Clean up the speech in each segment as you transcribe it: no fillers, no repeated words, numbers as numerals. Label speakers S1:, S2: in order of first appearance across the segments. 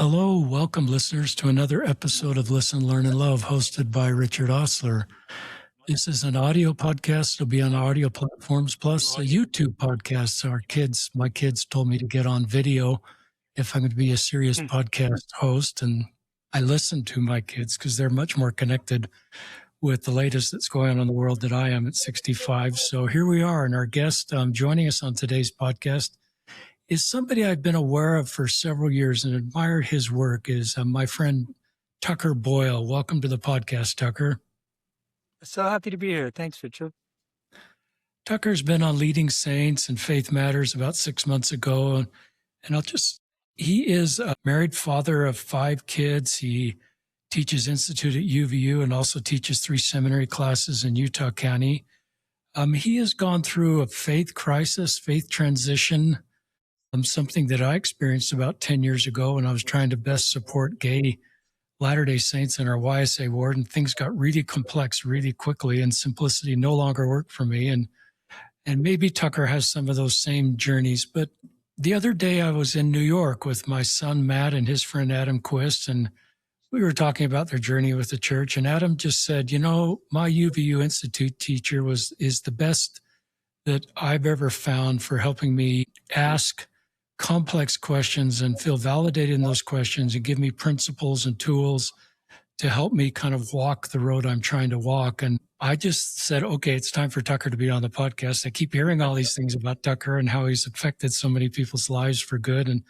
S1: Hello, welcome listeners to another episode of Listen, Learn, and Love, hosted by Richard Osler. This is an audio podcast. It'll be on audio platforms plus a YouTube podcast. My kids told me to get on video if I'm going to be a serious podcast host. And I listen to my kids because they're much more connected with the latest that's going on in the world than I am at 65. So here we are. And our guest joining us on today's podcast is somebody I've been aware of for several years and admire his work is my friend Tucker Boyle. Welcome to the podcast, Tucker.
S2: So happy to be here. Thanks, Richard.
S1: Tucker's been on Leading Saints and Faith Matters about 6 months ago. And he is a married father of 5 kids. He teaches Institute at UVU and also teaches 3 seminary classes in Utah County. He has gone through a faith crisis, faith transition, something that I experienced about 10 years ago when I was trying to best support gay Latter-day Saints in our YSA ward, and things got really complex really quickly, and simplicity no longer worked for me. And maybe Tucker has some of those same journeys. But the other day I was in New York with my son, Matt, and his friend, Adam Quist, and we were talking about their journey with the church. And Adam just said, my UVU Institute teacher is the best that I've ever found for helping me ask complex questions and feel validated in those questions and give me principles and tools to help me kind of walk the road I'm trying to walk. And I just said, okay, it's time for Tucker to be on the podcast. I keep hearing all these things about Tucker and how he's affected so many people's lives for good. And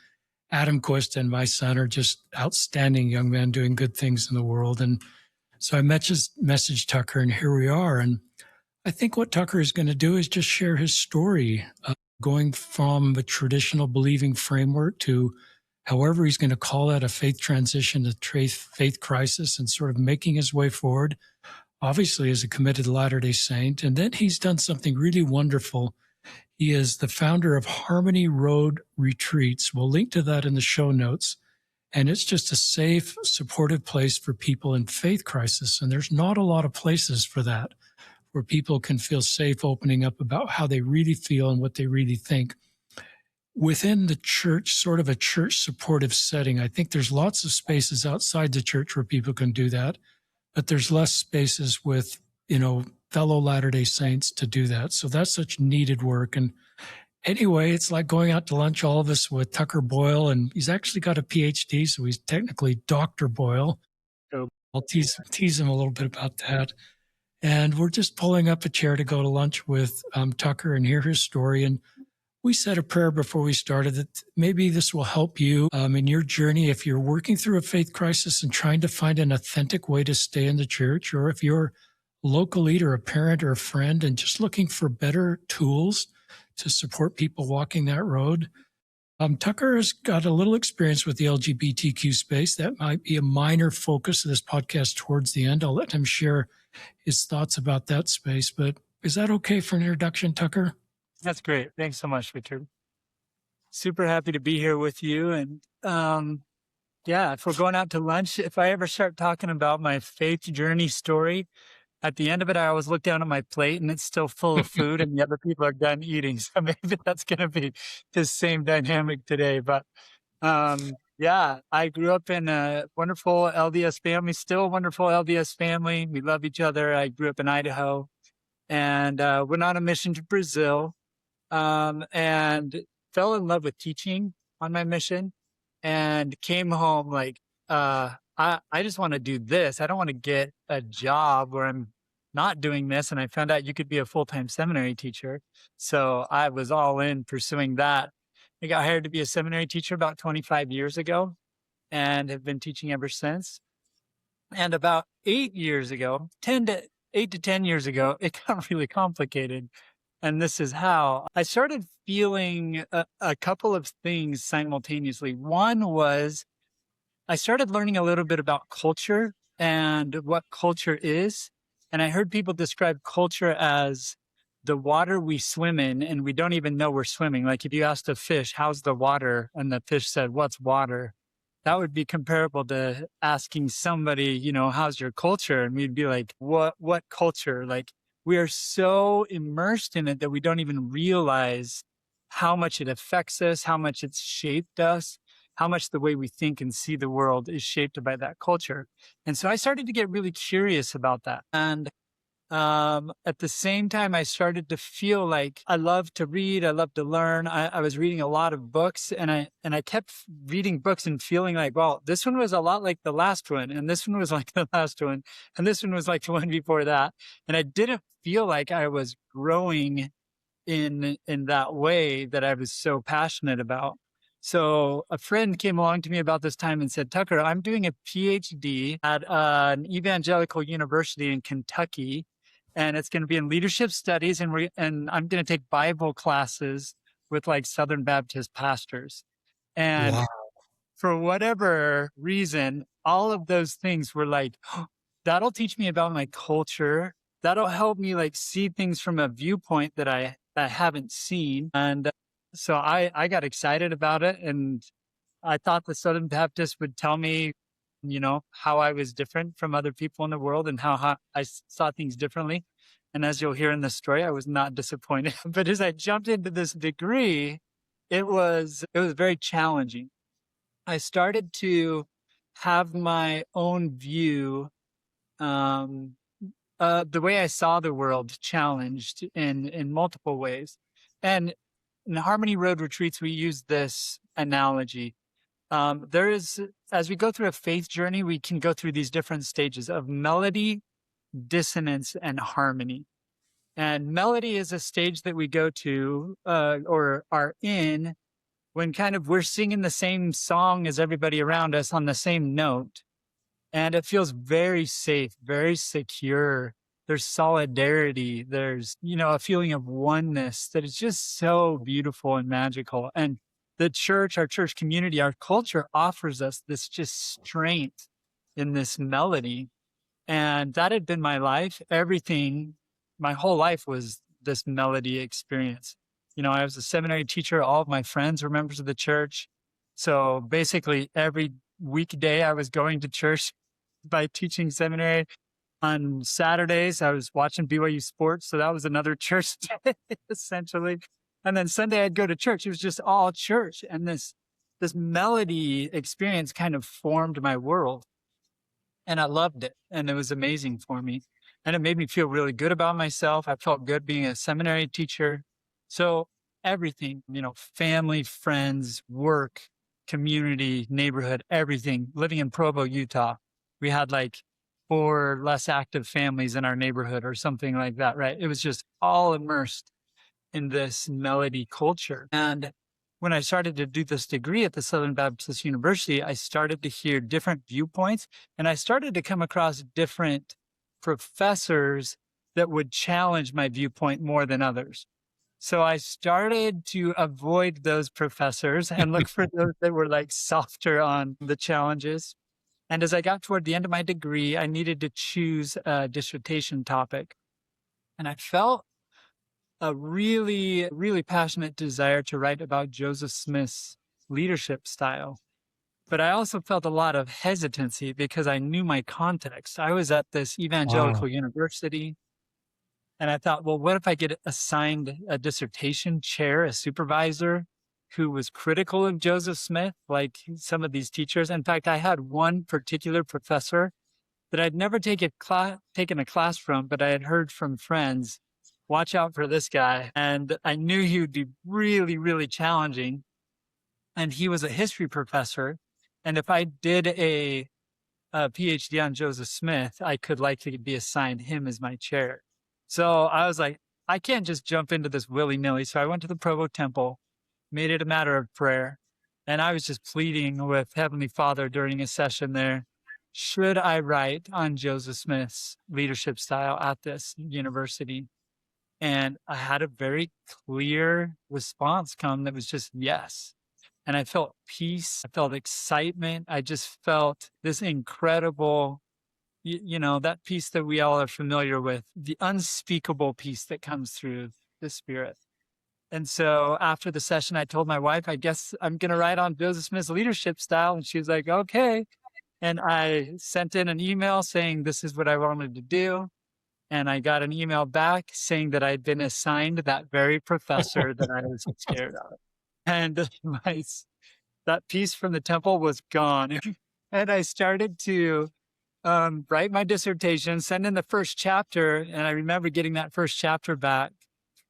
S1: Adam Quist and my son are just outstanding young men doing good things in the world. And so I messaged Tucker, and here we are. And I think what Tucker is going to do is just share his story, going from a traditional believing framework to however he's going to call that, a faith transition, a faith crisis, and sort of making his way forward, obviously as a committed Latter-day Saint. And then he's done something really wonderful. He is the founder of Harmony Road Retreats. We'll link to that in the show notes. And it's just a safe, supportive place for people in faith crisis. And there's not a lot of places for that, where people can feel safe opening up about how they really feel and what they really think. Within the church, sort of a church supportive setting, I think there's lots of spaces outside the church where people can do that, but there's less spaces with, fellow Latter-day Saints to do that. So that's such needed work. And anyway, it's like going out to lunch, all of us, with Tucker Boyle, and he's actually got a PhD, so he's technically Dr. Boyle. So I'll tease him a little bit about that. And we're just pulling up a chair to go to lunch with Tucker and hear his story. And we said a prayer before we started that maybe this will help you in your journey if you're working through a faith crisis and trying to find an authentic way to stay in the church, or if you're a local leader, a parent, or a friend, and just looking for better tools to support people walking that road. Tucker has got a little experience with the LGBTQ space. That might be a minor focus of this podcast towards the end. I'll let him share his thoughts about that space. But is that okay for an introduction, Tucker?
S2: That's great. Thanks so much, Richard. Super happy to be here with you. And if we're going out to lunch, if I ever start talking about my faith journey story, at the end of it, I always look down at my plate and it's still full of food and the other people are done eating. So maybe that's going to be the same dynamic today. But I grew up in a wonderful LDS family, still a wonderful LDS family. We love each other. I grew up in Idaho and went on a mission to Brazil and fell in love with teaching on my mission and came home like, I just want to do this. I don't want to get a job where I'm not doing this. And I found out you could be a full-time seminary teacher. So I was all in pursuing that. I got hired to be a seminary teacher about 25 years ago and have been teaching ever since. And about 8 years ago, 8 to 10 years ago, it got really complicated. And this is how I started feeling a couple of things simultaneously. One was I started learning a little bit about culture and what culture is. And I heard people describe culture as the water we swim in and we don't even know we're swimming. Like if you asked a fish, how's the water? And the fish said, what's water? That would be comparable to asking somebody, how's your culture? And we'd be like, what culture? Like we are so immersed in it that we don't even realize how much it affects us, how much it's shaped us. how much the way we think and see the world is shaped by that culture. And so I started to get really curious about that. And at the same time, I started to feel like I love to read. I love to learn. I was reading a lot of books, and I kept reading books and feeling like, well, this one was a lot like the last one, and this one was like the last one, and this one was like the one before that. And I didn't feel like I was growing in that way that I was so passionate about. So a friend came along to me about this time and said, Tucker, I'm doing a PhD at an evangelical university in Kentucky, and it's going to be in leadership studies, and I'm going to take Bible classes with like Southern Baptist pastors. And
S1: Wow.
S2: for whatever reason, all of those things were like, oh, that'll teach me about my culture. That'll help me like see things from a viewpoint that I haven't seen. And so I got excited about it. And I thought the Southern Baptist would tell me, how I was different from other people in the world and how I saw things differently. And as you'll hear in the story, I was not disappointed. But as I jumped into this degree, it was very challenging. I started to have my own view, the way I saw the world challenged in multiple ways. And in Harmony Road Retreats, we use this analogy. As we go through a faith journey, we can go through these different stages of melody, dissonance, and harmony. And melody is a stage that we go to or are in when kind of we're singing the same song as everybody around us on the same note. And it feels very safe, very secure. There's solidarity. There's, a feeling of oneness that is just so beautiful and magical. And the church, our church community, our culture offers us this just strength in this melody. And that had been my life. My whole life was this melody experience. I was a seminary teacher. All of my friends were members of the church. So basically every weekday I was going to church by teaching seminary. On Saturdays, I was watching BYU sports. So that was another church day, essentially. And then Sunday I'd go to church. It was just all church. And this melody experience kind of formed my world. And I loved it. And it was amazing for me. And it made me feel really good about myself. I felt good being a seminary teacher. So everything, family, friends, work, community, neighborhood, everything. Living in Provo, Utah, we had like 4 less active families in our neighborhood or something like that, right? It was just all immersed in this melody culture. And when I started to do this degree at the Southern Baptist University, I started to hear different viewpoints, and I started to come across different professors that would challenge my viewpoint more than others. So I started to avoid those professors and look for those that were like softer on the challenges. And as I got toward the end of my degree, I needed to choose a dissertation topic. And I felt a really, really passionate desire to write about Joseph Smith's leadership style. But I also felt a lot of hesitancy because I knew my context. I was at this evangelical university, and I thought, well, what if I get assigned a dissertation chair, a supervisor who was critical of Joseph Smith, like some of these teachers? In fact, I had one particular professor that I'd never taken a class from, but I had heard from friends, watch out for this guy. And I knew he would be really, really challenging. And he was a history professor. And if I did a PhD on Joseph Smith, I could likely be assigned him as my chair. So I was like, I can't just jump into this willy-nilly. So I went to the Provo Temple, made it a matter of prayer. And I was just pleading with Heavenly Father during a session there, should I write on Joseph Smith's leadership style at this university? And I had a very clear response come that was just yes. And I felt peace. I felt excitement. I just felt this incredible, that peace that we all are familiar with, the unspeakable peace that comes through the Spirit. And so after the session, I told my wife, I guess I'm going to write on Joseph Smith's leadership style. And she was like, okay. And I sent in an email saying, this is what I wanted to do. And I got an email back saying that I'd been assigned that very professor that I was scared of. And that piece from the temple was gone. And I started to write my dissertation, send in the first chapter. And I remember getting that first chapter back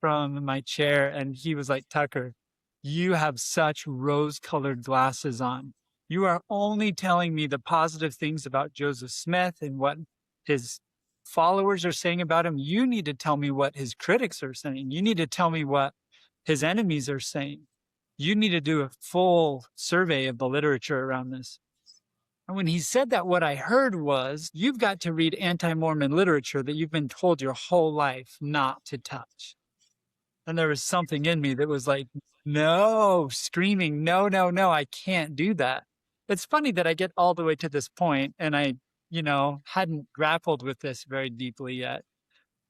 S2: from my chair. And he was like, Tucker, you have such rose-colored glasses on. You are only telling me the positive things about Joseph Smith and what his followers are saying about him. You need to tell me what his critics are saying. You need to tell me what his enemies are saying. You need to do a full survey of the literature around this. And when he said that, what I heard was, you've got to read anti-Mormon literature that you've been told your whole life not to touch. And there was something in me that was like, no, screaming, no, no, no, I can't do that. It's funny that I get all the way to this point and I, hadn't grappled with this very deeply yet.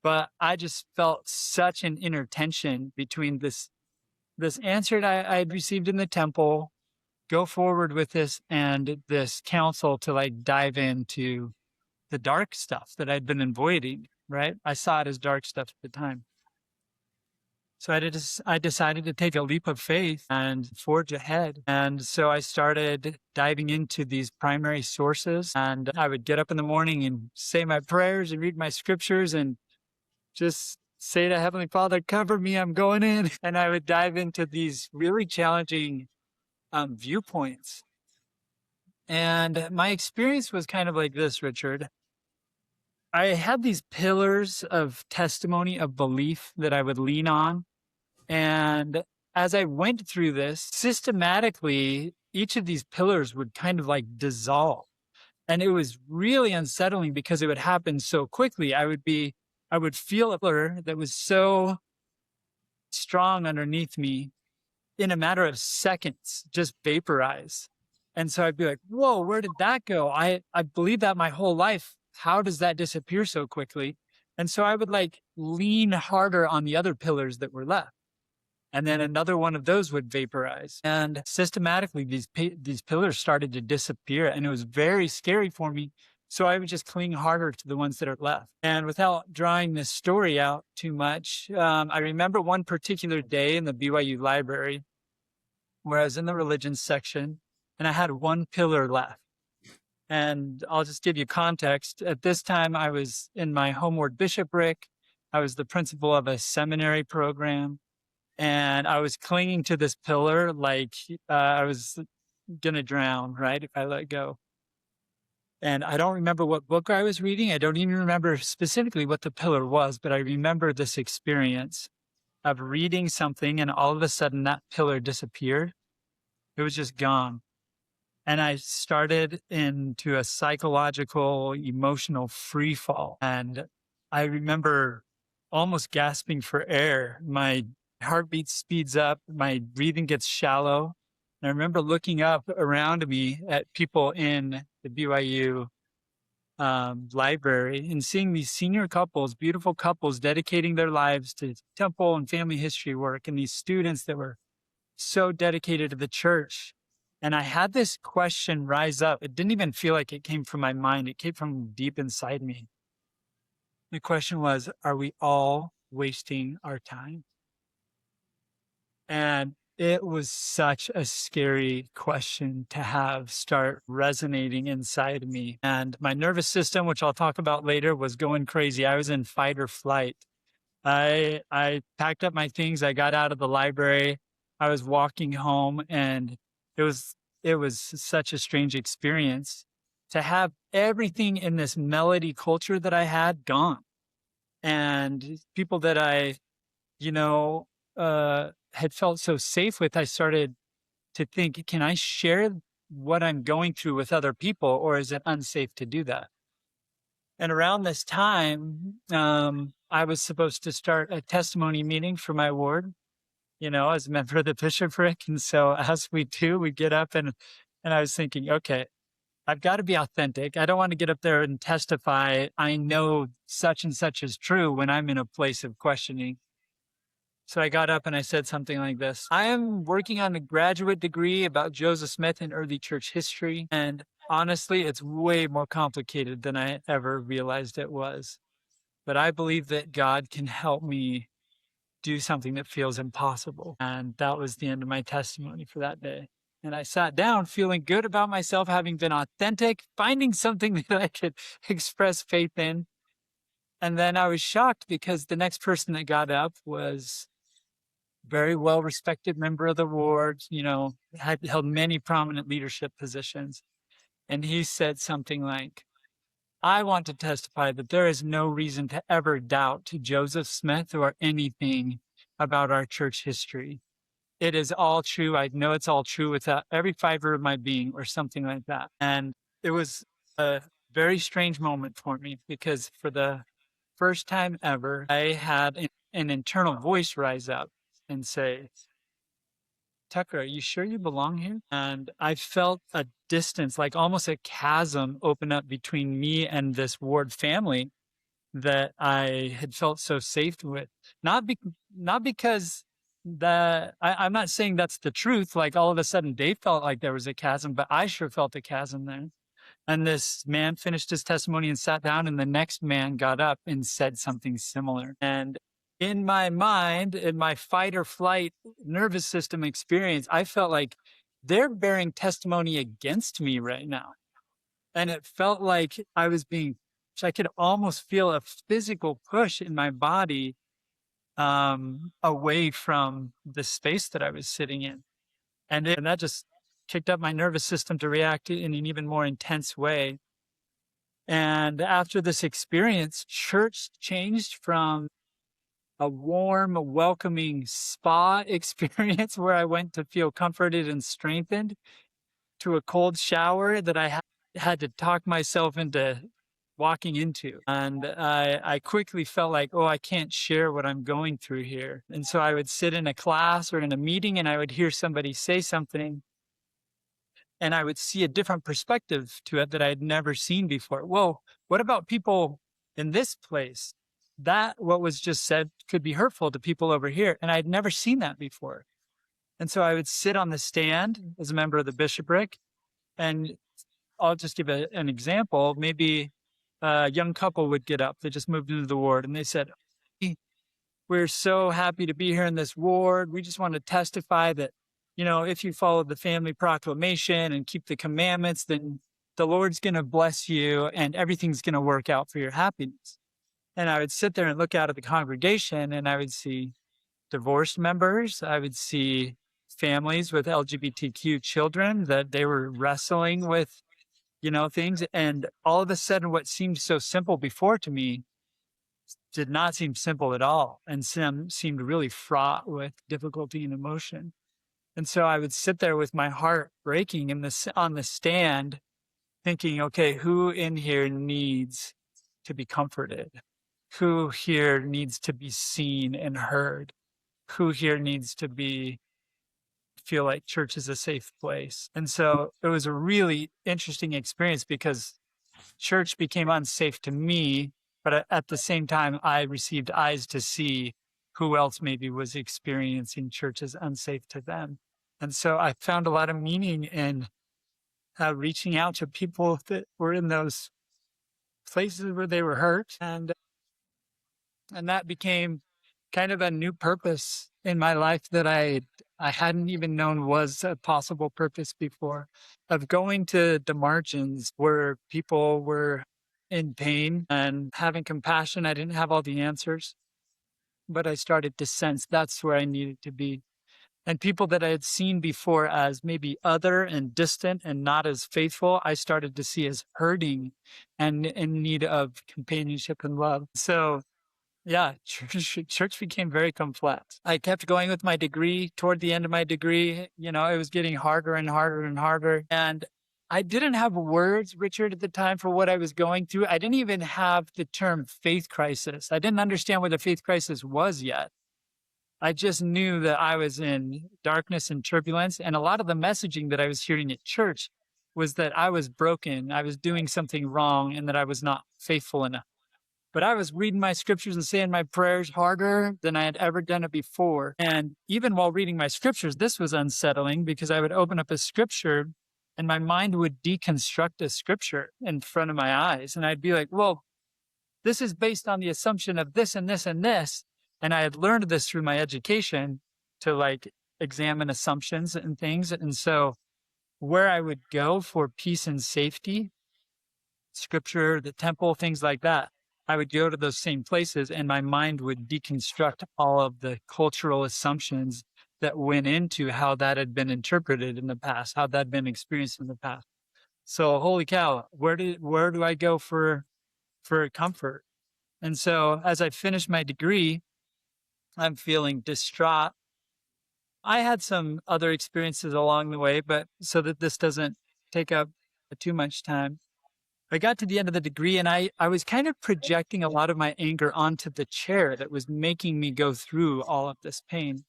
S2: But I just felt such an inner tension between this answer that I had received in the temple, go forward with this, and this counsel to like dive into the dark stuff that I'd been avoiding, right? I saw it as dark stuff at the time. So I decided to take a leap of faith and forge ahead. And so I started diving into these primary sources, and I would get up in the morning and say my prayers and read my scriptures and just say to Heavenly Father, cover me, I'm going in. And I would dive into these really challenging viewpoints. And my experience was kind of like this, Richard. I had these pillars of testimony, of belief that I would lean on. And as I went through this, systematically, each of these pillars would kind of like dissolve. And it was really unsettling because it would happen so quickly. I would feel a pillar that was so strong underneath me in a matter of seconds, just vaporize. And so I'd be like, whoa, where did that go? I believed that my whole life. How does that disappear so quickly? And so I would like lean harder on the other pillars that were left. And then another one of those would vaporize. And systematically, these pillars started to disappear. And it was very scary for me. So I would just cling harder to the ones that are left. And without drawing this story out too much, I remember one particular day in the BYU library where I was in the religion section and I had one pillar left. And I'll just give you context. At this time, I was in my homeward bishopric. I was the principal of a seminary program. And I was clinging to this pillar like I was going to drown, right, if I let go. And I don't remember what book I was reading. I don't even remember specifically what the pillar was, but I remember this experience of reading something and all of a sudden that pillar disappeared. It was just gone. And I started into a psychological, emotional free fall. And I remember almost gasping for air. My heartbeat speeds up, my breathing gets shallow. And I remember looking up around me at people in the BYU library and seeing these senior couples, beautiful couples dedicating their lives to temple and family history work, and these students that were so dedicated to the church. And I had this question rise up. It didn't even feel like it came from my mind. It came from deep inside me. The question was, are we all wasting our time? And it was such a scary question to have start resonating inside me. And my nervous system, which I'll talk about later, was going crazy. I was in fight or flight. I packed up my things. I got out of the library. I was walking home, and it was such a strange experience to have everything in this melody culture that I had gone. And people that I, had felt so safe with, I started to think, can I share what I'm going through with other people, or is it unsafe to do that? And around this time, I was supposed to start a testimony meeting for my ward, as a member of the bishopric. And so as we do, we get up and I was thinking, okay, I've got to be authentic. I don't want to get up there and testify, I know such and such is true, when I'm in a place of questioning. So I got up and I said something like this. I am working on a graduate degree about Joseph Smith and early church history. And honestly, it's way more complicated than I ever realized it was. But I believe that God can help me do something that feels impossible. And that was the end of my testimony for that day. And I sat down feeling good about myself, having been authentic, finding something that I could express faith in. And then I was shocked because the next person that got up was very well respected member of the ward, had held many prominent leadership positions. And he said something like, I want to testify that there is no reason to ever doubt Joseph Smith or anything about our church history. It is all true. I know it's all true with every fiber of my being, or something like that. And it was a very strange moment for me because for the first time ever, I had an internal voice rise up and say, Tucker, are you sure you belong here? And I felt a distance, like almost a chasm open up between me and this ward family that I had felt so safe with. Not because I'm not saying that's the truth. Like all of a sudden they felt like there was a chasm, but I sure felt a chasm there. And this man finished his testimony and sat down, and the next man got up and said something similar. And in my mind, in my fight or flight nervous system experience, I felt like they're bearing testimony against me right now. And it felt like I could almost feel a physical push in my body away from the space that I was sitting in. And that just kicked up my nervous system to react in an even more intense way. And after this experience, church changed from a warm, welcoming spa experience where I went to feel comforted and strengthened to a cold shower that I had to talk myself into walking into. And I quickly felt like, I can't share what I'm going through here. And so I would sit in a class or in a meeting and I would hear somebody say something and I would see a different perspective to it that I had never seen before. Whoa, what about people in this place? That what was just said could be hurtful to people over here. And I'd never seen that before. And so I would sit on the stand as a member of the bishopric, and I'll just give an example. Maybe a young couple would get up. They just moved into the ward and they said, we're so happy to be here in this ward. We just want to testify that, if you follow the family proclamation and keep the commandments, then the Lord's going to bless you and everything's going to work out for your happiness. And I would sit there and look out at the congregation and I would see divorced members. I would see families with LGBTQ children that they were wrestling with, things. And all of a sudden, what seemed so simple before to me did not seem simple at all, and seemed really fraught with difficulty and emotion. And so I would sit there with my heart breaking on the stand, thinking, okay, who in here needs to be comforted? Who here needs to be seen and heard? Who here needs to feel like church is a safe place? And so it was a really interesting experience because church became unsafe to me, but at the same time, I received eyes to see who else maybe was experiencing church as unsafe to them. And so I found a lot of meaning in reaching out to people that were in those places where they were hurt. And that became kind of a new purpose in my life that I hadn't even known was a possible purpose before, of going to the margins where people were in pain and having compassion. I didn't have all the answers, but I started to sense that's where I needed to be. And people that I had seen before as maybe other and distant and not as faithful, I started to see as hurting and in need of companionship and love. So yeah, church became very complex. I kept going with my degree. Toward the end of my degree, it was getting harder and harder and harder. And I didn't have words, Richard, at the time for what I was going through. I didn't even have the term faith crisis. I didn't understand what a faith crisis was yet. I just knew that I was in darkness and turbulence. And a lot of the messaging that I was hearing at church was that I was broken, I was doing something wrong, and that I was not faithful enough. But I was reading my scriptures and saying my prayers harder than I had ever done it before. And even while reading my scriptures, this was unsettling because I would open up a scripture and my mind would deconstruct a scripture in front of my eyes. And I'd be like, well, this is based on the assumption of this and this and this. And I had learned this through my education to examine assumptions and things. And so where I would go for peace and safety, scripture, the temple, things like that, I would go to those same places and my mind would deconstruct all of the cultural assumptions that went into how that had been interpreted in the past, how that had been experienced in the past. So holy cow, where do I go for comfort? And so as I finished my degree, I'm feeling distraught. I had some other experiences along the way, but so that this doesn't take up too much time, I got to the end of the degree and I was kind of projecting a lot of my anger onto the chair that was making me go through all of this pain.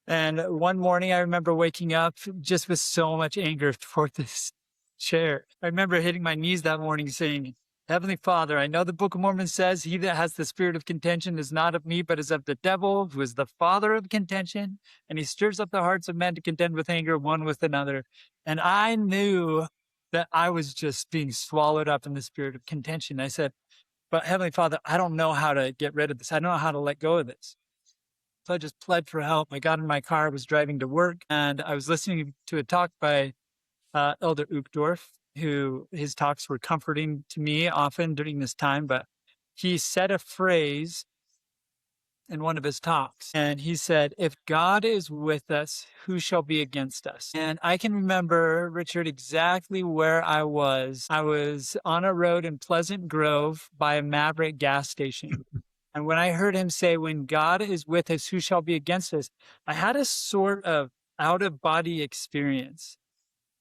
S2: And one morning I remember waking up just with so much anger toward this chair. I remember hitting my knees that morning saying, Heavenly Father, I know the Book of Mormon says he that has the spirit of contention is not of me, but is of the devil, who is the father of contention. And he stirs up the hearts of men to contend with anger one with another. And I knew that I was just being swallowed up in the spirit of contention. I said, but Heavenly Father, I don't know how to get rid of this. I don't know how to let go of this. So I just pled for help. I got in my car, I was driving to work, and I was listening to a talk by Elder Uchtdorf, who his talks were comforting to me often during this time, but he said a phrase in one of his talks, and he said, if God is with us, who shall be against us? And I can remember, Richard, exactly where I was. I was on a road in Pleasant Grove by a Maverick gas station. And when I heard him say, when God is with us, who shall be against us? I had a sort of out of body experience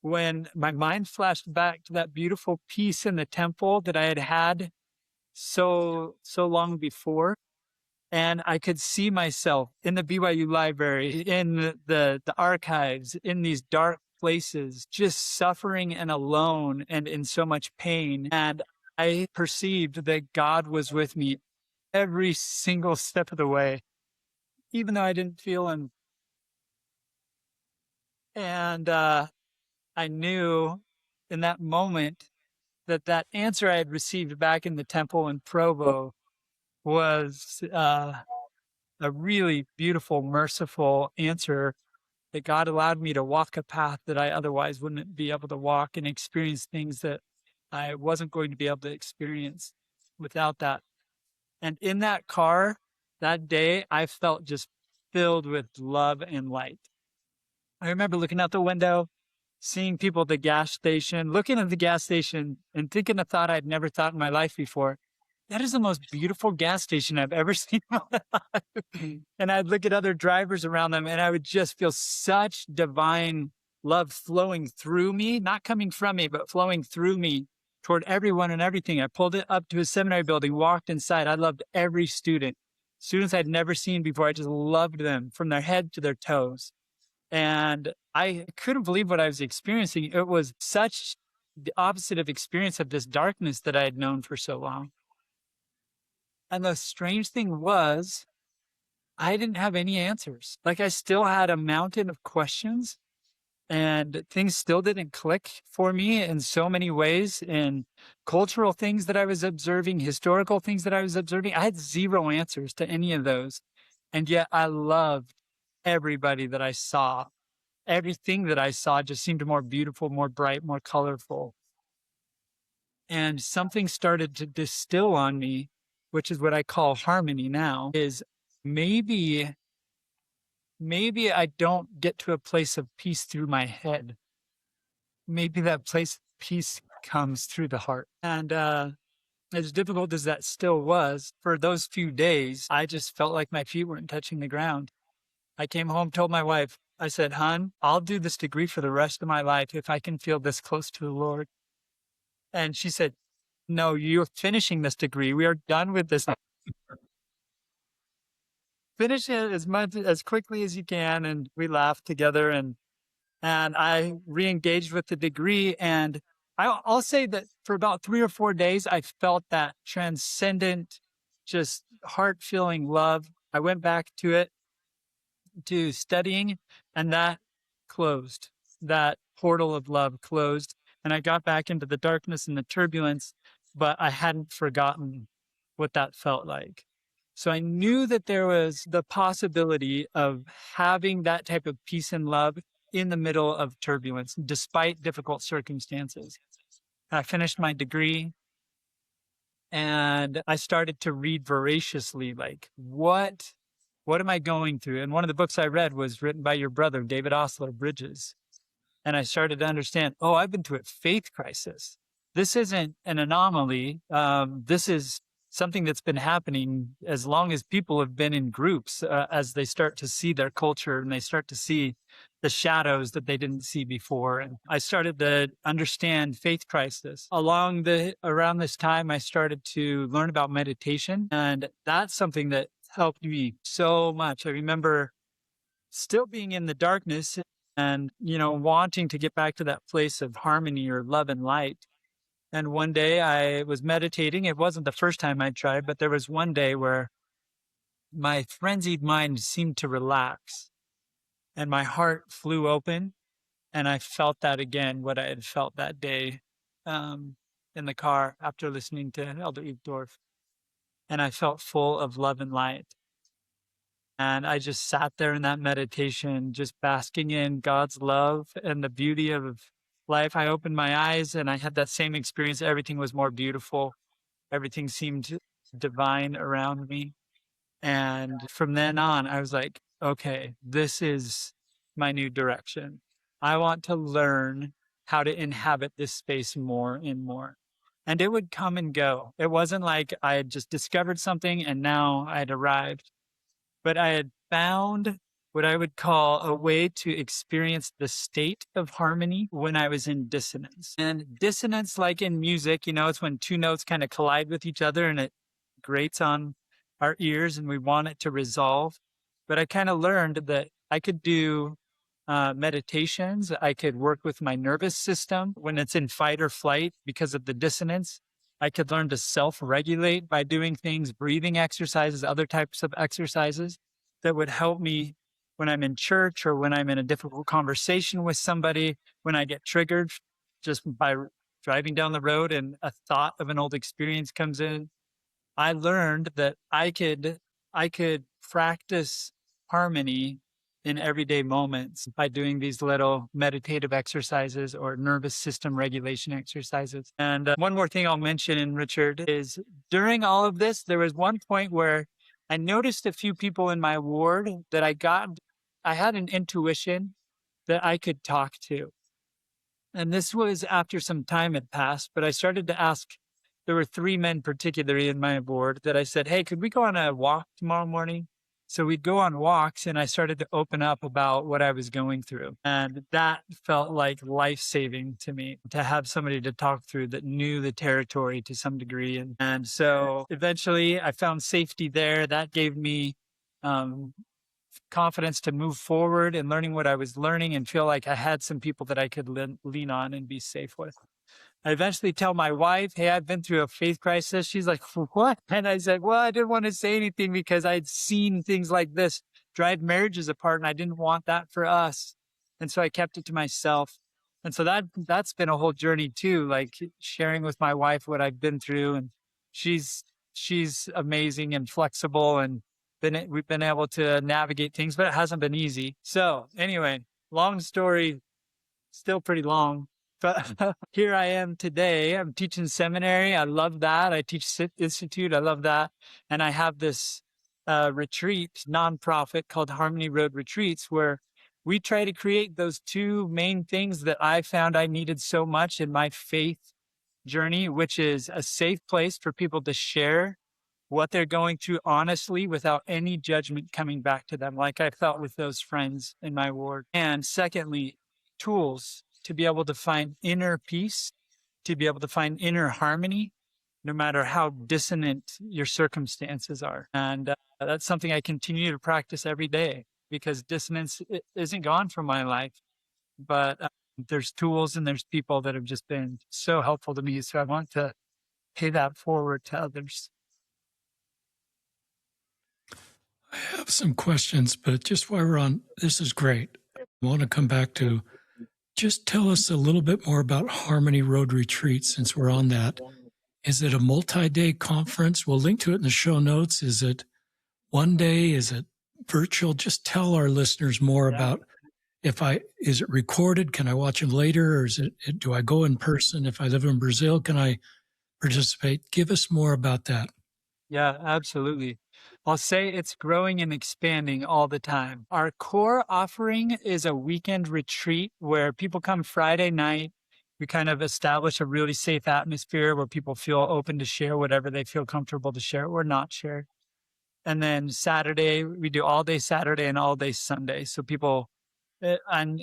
S2: when my mind flashed back to that beautiful peace in the temple that I had had so long before. And I could see myself in the BYU library, in the archives, in these dark places, just suffering and alone and in so much pain. And I perceived that God was with me every single step of the way, even though I didn't feel him. And I knew in that moment that answer I had received back in the temple in Provo was a really beautiful, merciful answer that God allowed me to walk a path that I otherwise wouldn't be able to walk and experience things that I wasn't going to be able to experience without that. And in that car that day, I felt just filled with love and light. I remember looking out the window, seeing people at the gas station, looking at the gas station and thinking a thought I'd never thought in my life before. That is the most beautiful gas station I've ever seen in my life. And I'd look at other drivers around them and I would just feel such divine love flowing through me, not coming from me, but flowing through me toward everyone and everything. I pulled it up to a seminary building, walked inside. I loved every student, students I'd never seen before. I just loved them from their head to their toes. And I couldn't believe what I was experiencing. It was such the opposite of experience of this darkness that I had known for so long. And the strange thing was, I didn't have any answers. Like I still had a mountain of questions and things still didn't click for me in so many ways, in cultural things that I was observing, historical things that I was observing. I had zero answers to any of those. And yet I loved everybody that I saw. Everything that I saw just seemed more beautiful, more bright, more colorful. And something started to distill on me, which is what I call harmony now, is maybe I don't get to a place of peace through my head. Maybe that place of peace comes through the heart. And as difficult as that still was, for those few days, I just felt like my feet weren't touching the ground. I came home, told my wife, I said, hon, I'll do this degree for the rest of my life if I can feel this close to the Lord. And she said, no, you're finishing this degree. We are done with this. Finish it as quickly as you can. And we laughed together and I re-engaged with the degree. And I'll say that for about 3 or 4 days, I felt that transcendent, just heart-filling love. I went back to it, to studying, and that closed. That portal of love closed. And I got back into the darkness and the turbulence, but I hadn't forgotten what that felt like. So I knew that there was the possibility of having that type of peace and love in the middle of turbulence, despite difficult circumstances. I finished my degree and I started to read voraciously, like, what am I going through? And one of the books I read was written by your brother, David Osler, Bridges. And I started to understand, oh, I've been through a faith crisis. This isn't an anomaly. This is something that's been happening as long as people have been in groups, as they start to see their culture and they start to see the shadows that they didn't see before. And I started to understand faith crisis. Around this time, I started to learn about meditation. And that's something that helped me so much. I remember still being in the darkness and, wanting to get back to that place of harmony or love and light. And one day I was meditating. It wasn't the first time I tried, but there was one day where my frenzied mind seemed to relax and my heart flew open. And I felt that again, what I had felt that day in the car after listening to Elder Uchtdorf. And I felt full of love and light. And I just sat there in that meditation, just basking in God's love and the beauty of life. I opened my eyes and I had that same experience. Everything was more beautiful. Everything seemed divine around me. And from then on, I was like, okay, this is my new direction. I want to learn how to inhabit this space more and more. And it would come and go. It wasn't like I had just discovered something and now I had arrived. But I had found what I would call a way to experience the state of harmony when I was in dissonance. And dissonance, like in music, it's when two notes kind of collide with each other and it grates on our ears and we want it to resolve. But I kind of learned that I could do meditations. I could work with my nervous system when it's in fight or flight because of the dissonance. I could learn to self-regulate by doing things, breathing exercises, other types of exercises that would help me when I'm in church or when I'm in a difficult conversation with somebody, when I get triggered just by driving down the road and a thought of an old experience comes in. I learned that I could practice harmony in everyday moments by doing these little meditative exercises or nervous system regulation exercises. And one more thing I'll mention, Richard, is during all of this, there was one point where I noticed a few people in my ward that I had an intuition that I could talk to. And this was after some time had passed, but I started to ask, there were 3 men particularly in my ward that I said, hey, could we go on a walk tomorrow morning? So we'd go on walks and I started to open up about what I was going through. And that felt like life-saving to me to have somebody to talk through that knew the territory to some degree. And so eventually I found safety there. That gave me confidence to move forward and learning what I was learning and feel like I had some people that I could lean on and be safe with. I eventually tell my wife, hey, I've been through a faith crisis. She's like, what? And I said, well, I didn't want to say anything because I'd seen things like this drive marriages apart and I didn't want that for us. And so I kept it to myself. And so that's been a whole journey too, like sharing with my wife what I've been through. And she's amazing and flexible and we've been able to navigate things, but it hasn't been easy. So anyway, long story, still pretty long. But here I am today. I'm teaching seminary. I love that. I teach institute. I love that. And I have this retreat nonprofit called Harmony Road Retreats, where we try to create those 2 main things that I found I needed so much in my faith journey, which is a safe place for people to share what they're going through honestly without any judgment coming back to them, like I felt with those friends in my ward. And secondly, tools to be able to find inner peace, to be able to find inner harmony, no matter how dissonant your circumstances are. And that's something I continue to practice every day because dissonance isn't gone from my life, but there's tools and there's people that have just been so helpful to me. So I want to pay that forward to others.
S1: I have some questions, but just while we're on, this is great. I want to come back to just tell us a little bit more about Harmony Road Retreat since we're on that. Is it a multi-day conference? We'll link to it in the show notes. Is it one day? Is it virtual? Just tell our listeners more about is it recorded? Can I watch them later? Or do I go in person? If I live in Brazil, can I participate? Give us more about that.
S2: Yeah, absolutely. I'll say it's growing and expanding all the time. Our core offering is a weekend retreat where people come Friday night. We kind of establish a really safe atmosphere where people feel open to share whatever they feel comfortable to share or not share. And then Saturday, we do all day Saturday and all day Sunday. So people and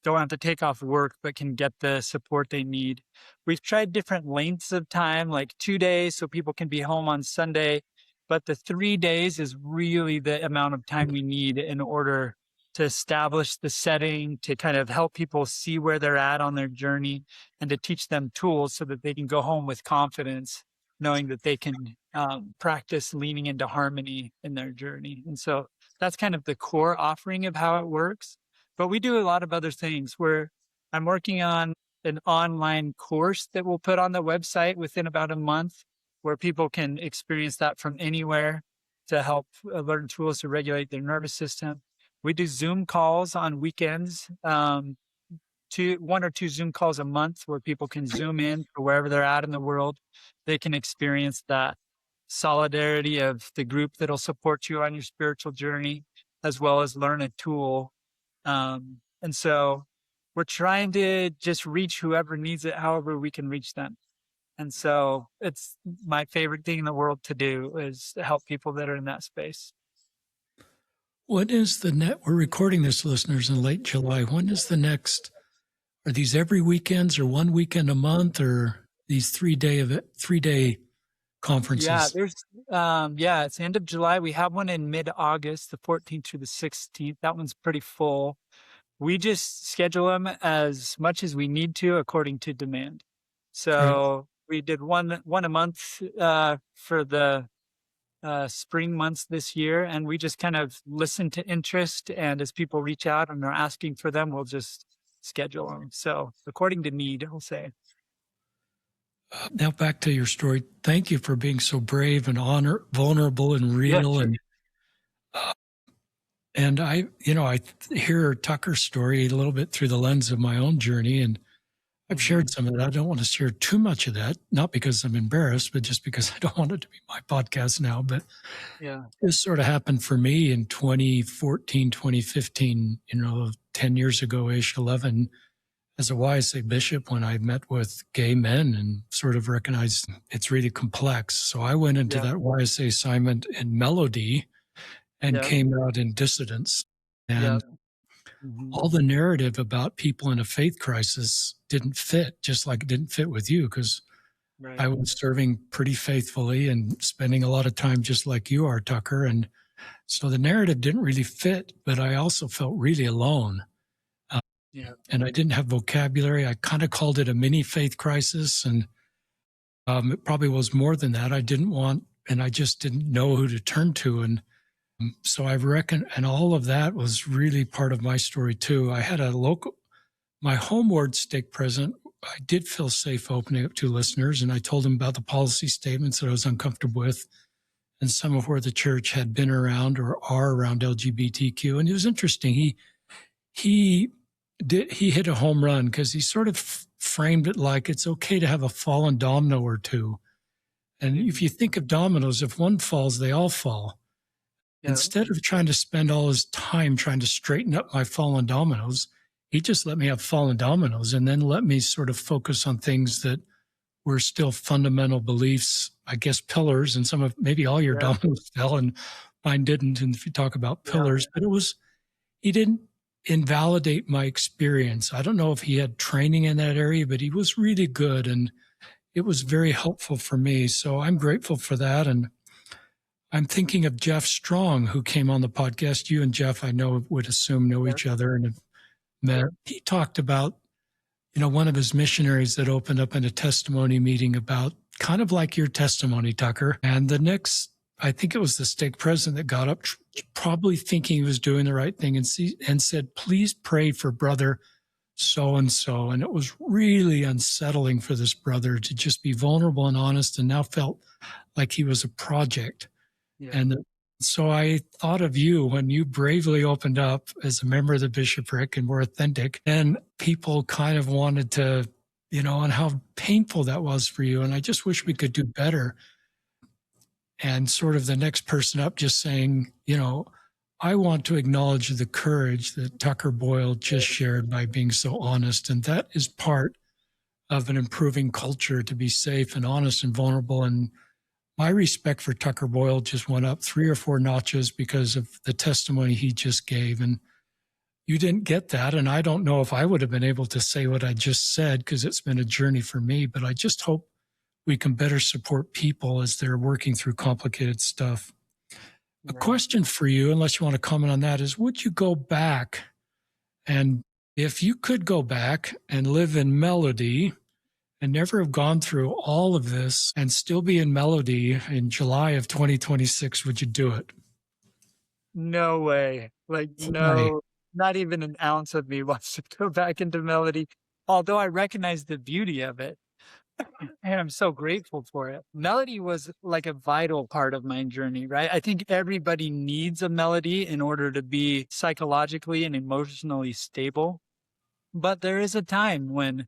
S2: don't have to take off work but can get the support they need. We've tried different lengths of time, like 2 days so people can be home on Sunday, but the 3 days is really the amount of time we need in order to establish the setting, to kind of help people see where they're at on their journey, and to teach them tools so that they can go home with confidence, knowing that they can practice leaning into harmony in their journey. And so that's kind of the core offering of how it works. But we do a lot of other things where I'm working on an online course that we'll put on the website within about a month, where people can experience that from anywhere to help learn tools to regulate their nervous system. We do Zoom calls on weekends, 1 or 2 Zoom calls a month where people can Zoom in for wherever they're at in the world. They can experience that solidarity of the group that'll support you on your spiritual journey, as well as learn a tool. And so we're trying to just reach whoever needs it, however we can reach them. And so it's my favorite thing in the world to do is to help people that are in that space.
S1: What is the we're recording this, listeners, in late July. When is the next? Are these every weekends or one weekend a month, or these 3-day conferences?
S2: Yeah, it's the end of July. We have one in mid-August, the 14th through the 16th. That one's pretty full. We just schedule them as much as we need to according to demand. So we did one a month for the spring months this year, and we just kind of listen to interest, and as people reach out and are asking for them, we'll just schedule them. So according to need, I'll say.
S1: Now back to your story. Thank you for being so brave and vulnerable and real.
S2: Yeah, sure.
S1: And I hear Tucker's story a little bit through the lens of my own journey, and I've shared some of that. I don't want to share too much of that, not because I'm embarrassed, but just because I don't want it to be my podcast now. But
S2: yeah,
S1: this sort of happened for me in 2014, 2015, 10 years ago-ish, 11, as a YSA Bishop, when I met with gay men and sort of recognized it's really complex. So I went into that YSA assignment in melody and came out in dissonance. And all the narrative about people in a faith crisis didn't fit, just like it didn't fit with you, because I was serving pretty faithfully and spending a lot of time just like you are, Tucker. And so the narrative didn't really fit, but I also felt really alone. And I didn't have vocabulary. I kind of called it a mini faith crisis. And it probably was more than that. I didn't want, and I just didn't know who to turn to. And so I reckon, and all of that was really part of my story too. I had my home ward stake president, I did feel safe opening up to listeners, and I told him about the policy statements that I was uncomfortable with and some of where the church had been around or are around LGBTQ. And it was interesting. He hit a home run because he sort of framed it like it's okay to have a fallen domino or two. And if you think of dominoes, if one falls, they all fall. Instead of trying to spend all his time trying to straighten up my fallen dominoes, he just let me have fallen dominoes and then let me sort of focus on things that were still fundamental beliefs, I guess, pillars, and maybe all your dominoes fell and mine didn't. And if you talk about pillars, but he didn't invalidate my experience. I don't know if he had training in that area, but he was really good, and it was very helpful for me. So I'm grateful for that. And I'm thinking of Jeff Strong, who came on the podcast. You and Jeff, I would assume know each other and have met. He talked about, one of his missionaries that opened up in a testimony meeting about kind of like your testimony, Tucker. And the next, I think it was the stake president that got up, probably thinking he was doing the right thing, and said, "Please pray for brother so-and-so." And it was really unsettling for this brother to just be vulnerable and honest, and now felt like he was a project. And So I thought of you when you bravely opened up as a member of the bishopric and were authentic, and people kind of wanted to, and how painful that was for you. And I just wish we could do better. And sort of the next person up just saying, I want to acknowledge the courage that Tucker Boyle just shared by being so honest. And that is part of an improving culture, to be safe and honest and vulnerable. And my respect for Tucker Boyle just went up 3 or 4 notches because of the testimony he just gave. And you didn't get that. And I don't know if I would have been able to say what I just said, because it's been a journey for me. But I just hope we can better support people as they're working through complicated stuff. A question for you, unless you want to comment on that, is would you go back? And if you could go back and live in melody and never have gone through all of this and still be in melody in July of 2026, would you do it?
S2: No way. Like, no, not even an ounce of me wants to go back into melody, although I recognize the beauty of it. And I'm so grateful for it. Melody was like a vital part of my journey, right? I think everybody needs a melody in order to be psychologically and emotionally stable. But there is a time when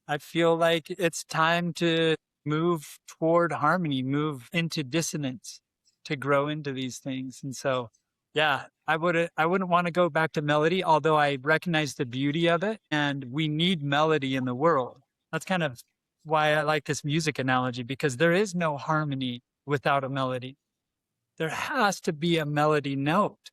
S2: I feel like it's time to move toward harmony, move into dissonance, to grow into these things. And so, yeah, I wouldn't want to go back to melody, although I recognize the beauty of it. And we need melody in the world. That's kind of why I like this music analogy, because there is no harmony without a melody. There has to be a melody note.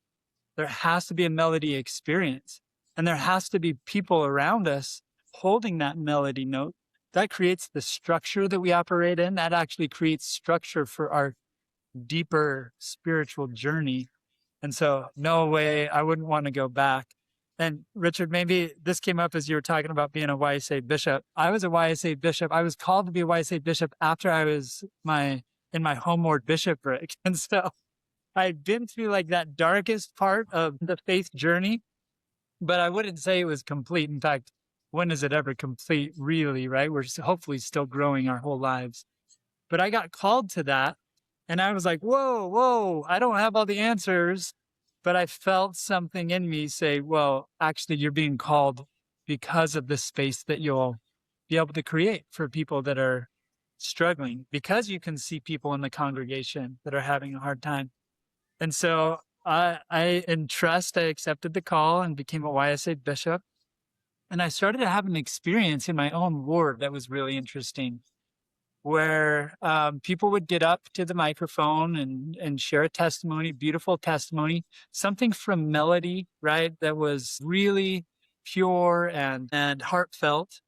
S2: There has to be a melody experience. And there has to be people around us holding that melody note. That creates the structure that we operate in. That actually creates structure for our deeper spiritual journey. And so, no way, I wouldn't want to go back. And Richard, maybe this came up as you were talking about being a YSA bishop. I was a YSA bishop. I was called to be a YSA bishop after I was in my homeward bishopric. And so I'd been through like that darkest part of the faith journey, but I wouldn't say it was complete. In fact, when is it ever complete, really, right? We're hopefully still growing our whole lives. But I got called to that. And I was like, whoa, I don't have all the answers. But I felt something in me say, well, actually, you're being called because of the space that you'll be able to create for people that are struggling, because you can see people in the congregation that are having a hard time. And so in trust, I accepted the call and became a YSA bishop. And I started to have an experience in my own ward that was really interesting, where people would get up to the microphone and share a testimony, beautiful testimony, something from melody, right, that was really pure and heartfelt.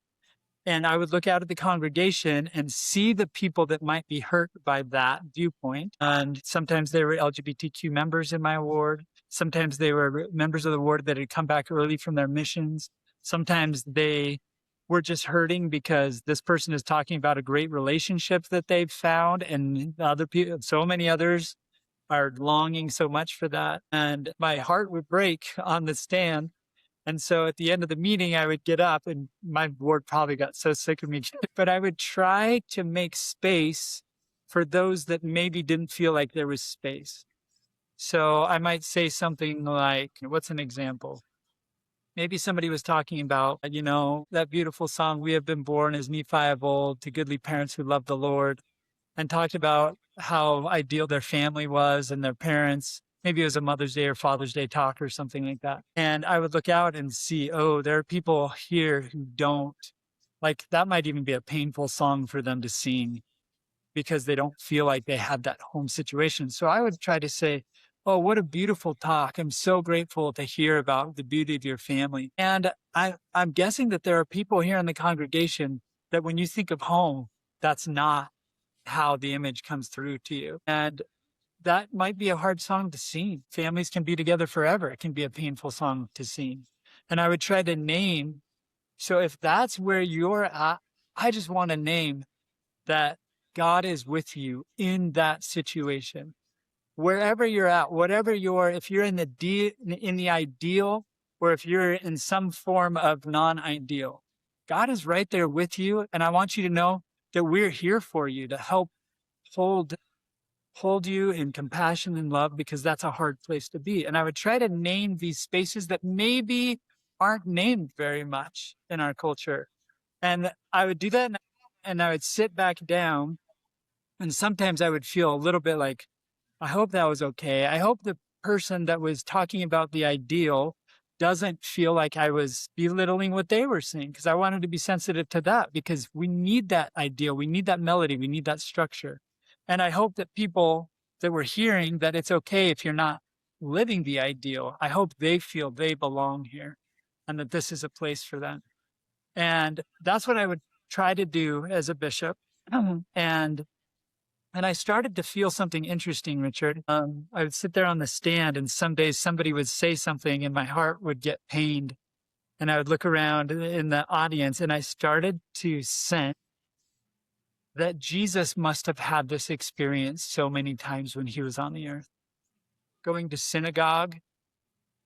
S2: And I would look out at the congregation and see the people that might be hurt by that viewpoint. And sometimes they were LGBTQ members in my ward. Sometimes they were members of the ward that had come back early from their missions. Sometimes they were just hurting because this person is talking about a great relationship that they've found, and other people, so many others are longing so much for that. And my heart would break on the stand. And so at the end of the meeting, I would get up, and my ward probably got so sick of me, but I would try to make space for those that maybe didn't feel like there was space. So I might say something like, what's an example? Maybe somebody was talking about, that beautiful song, "We Have Been Born as Nephi of Old, to goodly parents who love the Lord," and talked about how ideal their family was and their parents. Maybe it was a Mother's Day or Father's Day talk or something like that. And I would look out and see, oh, there are people here who don't, like, that might even be a painful song for them to sing because they don't feel like they have that home situation. So I would try to say, oh, what a beautiful talk. I'm so grateful to hear about the beauty of your family. And I'm guessing that there are people here in the congregation that when you think of home, that's not how the image comes through to you. And that might be a hard song to sing. Families can be together forever. It can be a painful song to sing. And I would try to name. So if that's where you're at, I just want to name that God is with you in that situation. Wherever you're at, whatever if you're in the ideal, or if you're in some form of non-ideal, God is right there with you. And I want you to know that we're here for you to help hold hold you in compassion and love, because that's a hard place to be. And I would try to name these spaces that maybe aren't named very much in our culture. And I would do that, and I would sit back down, and sometimes I would feel a little bit like, I hope that was okay. I hope the person that was talking about the ideal doesn't feel like I was belittling what they were saying, because I wanted to be sensitive to that, because we need that ideal. We need that melody. We need that structure. And I hope that people that were hearing that it's okay if you're not living the ideal. I hope they feel they belong here and that this is a place for them. And that's what I would try to do as a bishop. And I started to feel something interesting, Richard. I would sit there on the stand, and some days somebody would say something and my heart would get pained. And I would look around in the audience, and I started to sense that Jesus must have had this experience so many times when he was on the earth. Going to synagogue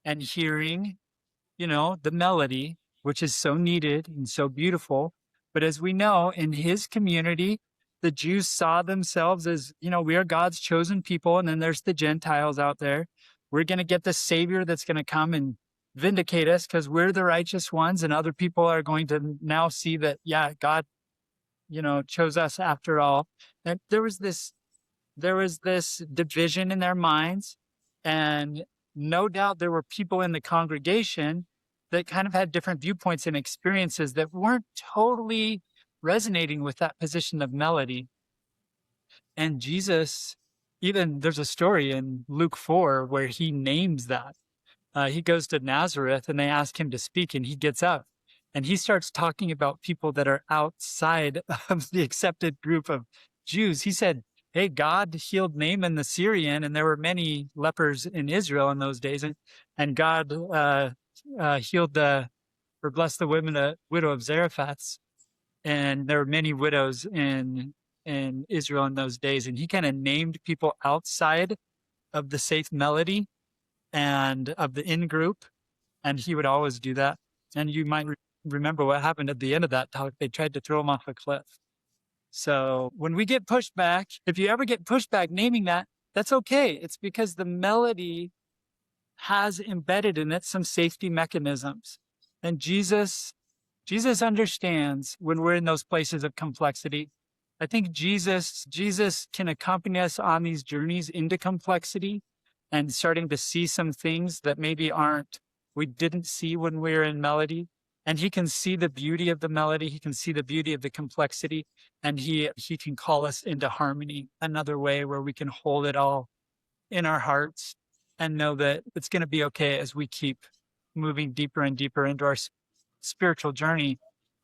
S2: and hearing, the melody, which is so needed and so beautiful. But as we know, in his community, the Jews saw themselves as, we are God's chosen people. And then there's the Gentiles out there. We're going to get the Savior that's going to come and vindicate us because we're the righteous ones. And other people are going to now see that, yeah, God, chose us after all. And there was this division in their minds. And no doubt there were people in the congregation that kind of had different viewpoints and experiences that weren't totally resonating with that position of melody. And Jesus, even there's a story in Luke 4 where he names that. He goes to Nazareth and they ask him to speak, and he gets up and he starts talking about people that are outside of the accepted group of Jews. He said, hey, God healed Naaman the Syrian, and there were many lepers in Israel in those days. And God healed or blessed the widow of Zarephath. And there were many widows in Israel in those days. And he kind of named people outside of the safe melody and of the in-group. And he would always do that. And you might remember what happened at the end of that talk. They tried to throw him off a cliff. So when we get pushback, if you ever get pushback naming that, that's okay. It's because the melody has embedded in it some safety mechanisms. And Jesus understands when we're in those places of complexity. I think Jesus can accompany us on these journeys into complexity and starting to see some things that maybe we didn't see when we were in melody. And he can see the beauty of the melody. He can see the beauty of the complexity. And he can call us into harmony, another way where we can hold it all in our hearts and know that it's going to be okay as we keep moving deeper and deeper into our spiritual journey.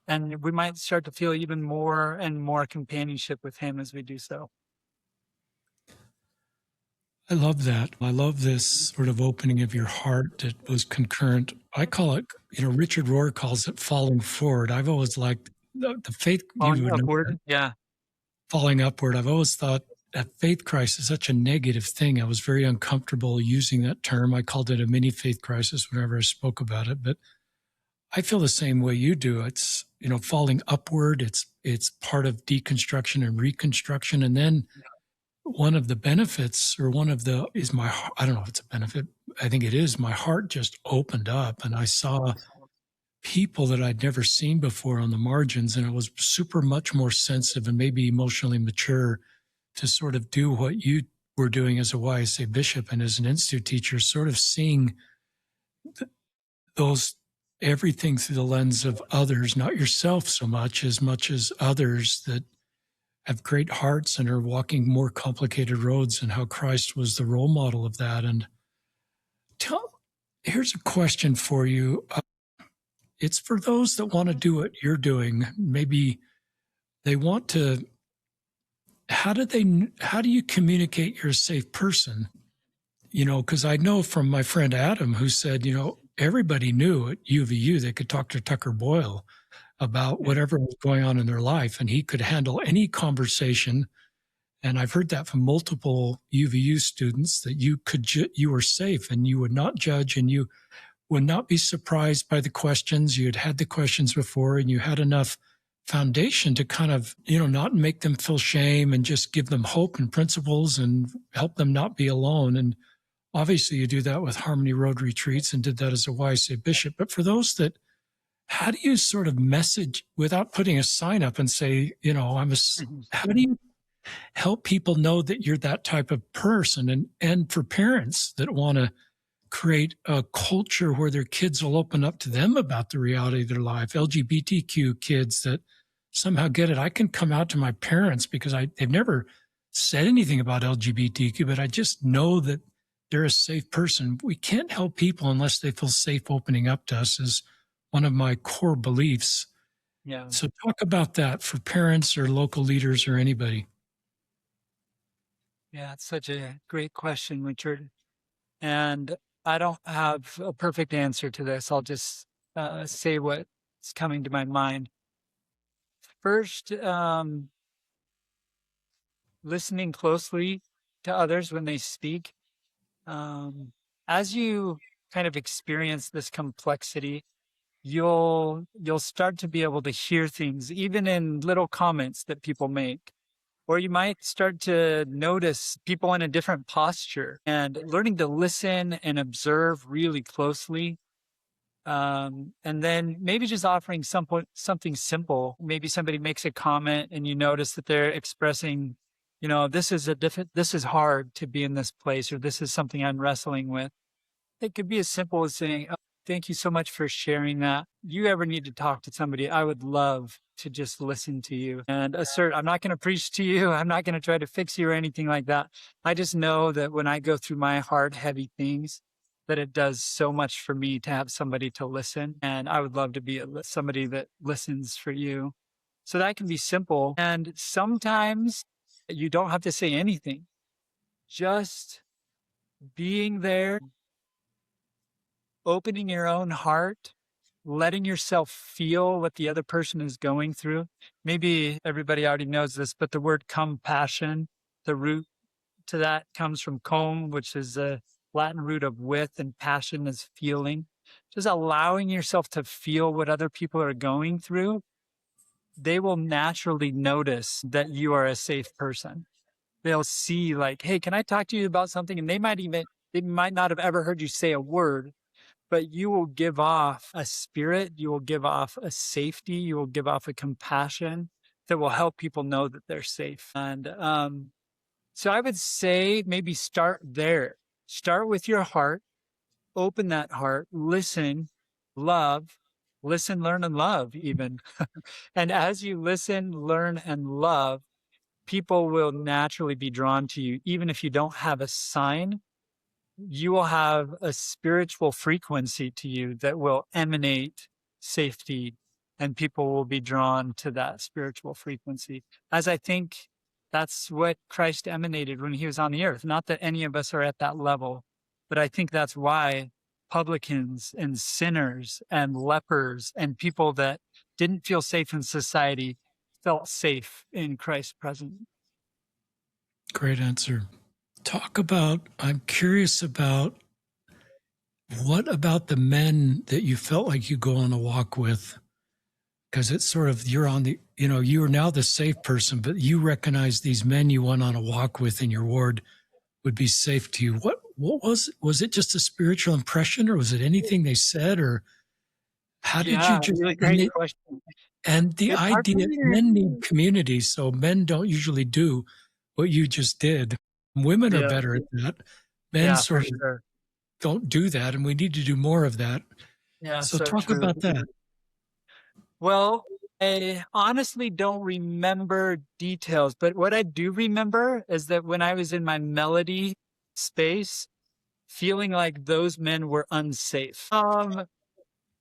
S2: And we might start to feel even more and more companionship with him as we do so.
S1: I love that. I love this sort of opening of your heart that was concurrent. I call it, Richard Rohr calls it falling forward. I've always liked the faith.
S2: Falling upward, yeah.
S1: Falling upward. I've always thought that faith crisis is such a negative thing. I was very uncomfortable using that term. I called it a mini faith crisis whenever I spoke about it. But I feel the same way you do. It's, falling upward. It's part of deconstruction and reconstruction. And then one of the benefits, or I don't know if it's a benefit. I think it is. My heart just opened up and I saw people that I'd never seen before on the margins. And I was much more sensitive and maybe emotionally mature to sort of do what you were doing as a YSA bishop and as an institute teacher, sort of seeing everything through the lens of others, not yourself so much as others that have great hearts and are walking more complicated roads, and how Christ was the role model of that. And here's a question for you. It's for those that want to do what you're doing. Maybe they want to, how do you communicate you're a safe person? Because I know from my friend Adam, who said, everybody knew at UVU they could talk to Tucker Boyle about whatever was going on in their life, and he could handle any conversation. And I've heard that from multiple UVU students, that you were safe and you would not judge and you would not be surprised by the questions. You had the questions before and you had enough foundation to kind of, not make them feel shame and just give them hope and principles and help them not be alone. And obviously you do that with Harmony Road retreats and did that as a YSA Bishop. But for those that, how do you sort of message without putting a sign up and say, how do you help people know that you're that type of person? And for parents that want to create a culture where their kids will open up to them about the reality of their life, LGBTQ kids that somehow get it. I can come out to my parents because they've never said anything about LGBTQ, but I just know that they're a safe person. We can't help people unless they feel safe opening up to us is one of my core beliefs.
S2: Yeah.
S1: So talk about that for parents or local leaders or anybody.
S2: Yeah, it's such a great question, Richard. And I don't have a perfect answer to this. I'll just say what's coming to my mind. First, listening closely to others when they speak. As you kind of experience this complexity, you'll start to be able to hear things, even in little comments that people make. Or you might start to notice people in a different posture, and learning to listen and observe really closely. And then maybe just offering something simple. Maybe somebody makes a comment and you notice that they're expressing, this is hard to be in this place, or this is something I'm wrestling with. It could be as simple as saying, "Oh, thank you so much for sharing that. You ever need to talk to somebody, I would love to just listen to you and assert. I'm not going to preach to you. I'm not going to try to fix you or anything like that. I just know that when I go through my hard, heavy things, that it does so much for me to have somebody to listen. And I would love to be somebody that listens for you." So that can be simple. And sometimes you don't have to say anything. Just being there, opening your own heart, letting yourself feel what the other person is going through. Maybe everybody already knows this, but the word compassion, the root to that comes from com, which is a Latin root of with, and passion is feeling. Just allowing yourself to feel what other people are going through. They will naturally notice that you are a safe person. They'll see like, hey, can I talk to you about something? And they might not have ever heard you say a word, but you will give off a spirit, you will give off a safety, you will give off a compassion that will help people know that they're safe. And so I would say maybe start there. Start with your heart, open that heart, listen, love, listen, learn, and love even. And as you listen, learn, and love, people will naturally be drawn to you. Even if you don't have a sign, you will have a spiritual frequency to you that will emanate safety, and people will be drawn to that spiritual frequency. As I think that's what Christ emanated when he was on the earth. Not that any of us are at that level, but I think that's why publicans and sinners and lepers and people that didn't feel safe in society felt safe in Christ's presence.
S1: Great answer. I'm curious about what about the men that you felt like you go on a walk with? Because it's sort of, you are now the safe person, but you recognize these men you went on a walk with in your ward would be safe to you. What was it just a spiritual impression, or was it anything they said, or how did you just,
S2: really great question.
S1: And the
S2: It's hard for
S1: idea,
S2: me to-
S1: men need community, so men don't usually do what you just did. Women are
S2: Yeah.
S1: better at that. Men
S2: Yeah,
S1: sort
S2: for
S1: of
S2: sure.
S1: don't do that, and we need to do more of that.
S2: Yeah,
S1: So
S2: so
S1: talk
S2: true.
S1: about that.
S2: Well, I honestly don't remember details, but what I do remember is that when I was in my melody space, feeling like those men were unsafe.